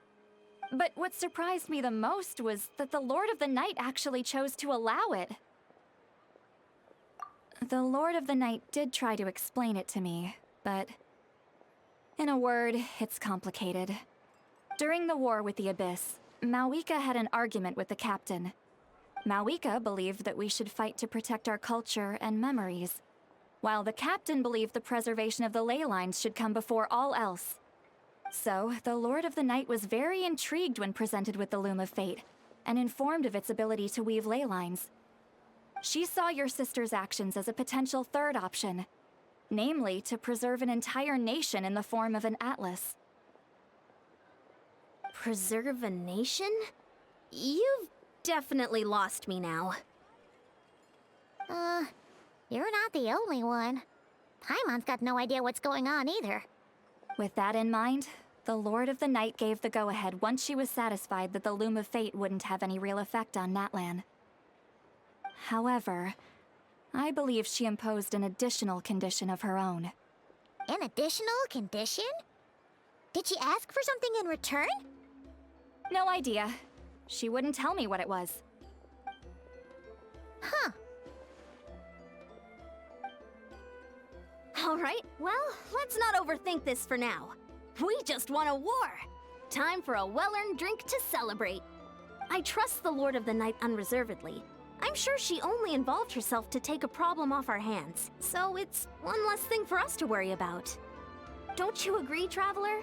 But what surprised me the most was that the Lord of the Night actually chose to allow it. The Lord of the Night did try to explain it to me, but in a word, it's complicated. During the war with the Abyss, Mawika had an argument with the captain. Mawika believed that we should fight to protect our culture and memories, while the captain believed the preservation of the ley lines should come before all else. So, the Lord of the Night was very intrigued when presented with the Loom of Fate, and informed of its ability to weave ley lines. She saw your sister's actions as a potential third option, namely to preserve an entire nation in the form of an atlas. Preserve a nation? You've definitely lost me now. You're not the only one. Paimon's got no idea what's going on either. With that in mind, the Lord of the Night gave the go-ahead once she was satisfied that the Loom of Fate wouldn't have any real effect on Natlan. However, I believe she imposed an additional condition of her own. An additional condition? Did she ask for something in return? No idea. She wouldn't tell me what it was. Huh. All right, well, let's not overthink this for now. We just won a war. Time for a well-earned drink to celebrate. I trust the Lord of the Night unreservedly. I'm sure she only involved herself to take a problem off our hands, so it's one less thing for us to worry about. Don't you agree, Traveler?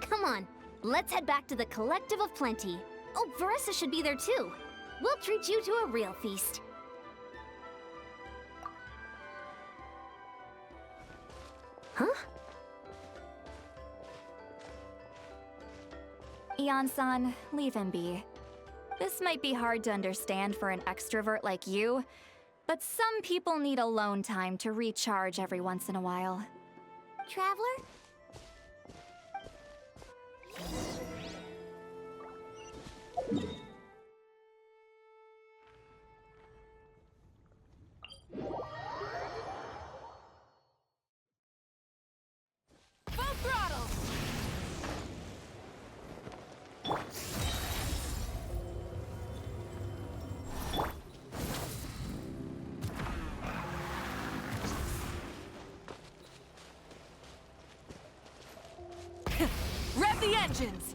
Come on, let's head back to the Collective of Plenty. Oh, Veressa should be there too. We'll treat you to a real feast. Huh? Ian-san, leave him be. This might be hard to understand for an extrovert like you, but some people need alone time to recharge every once in a while. Traveler? Full throttle! Rev the engines!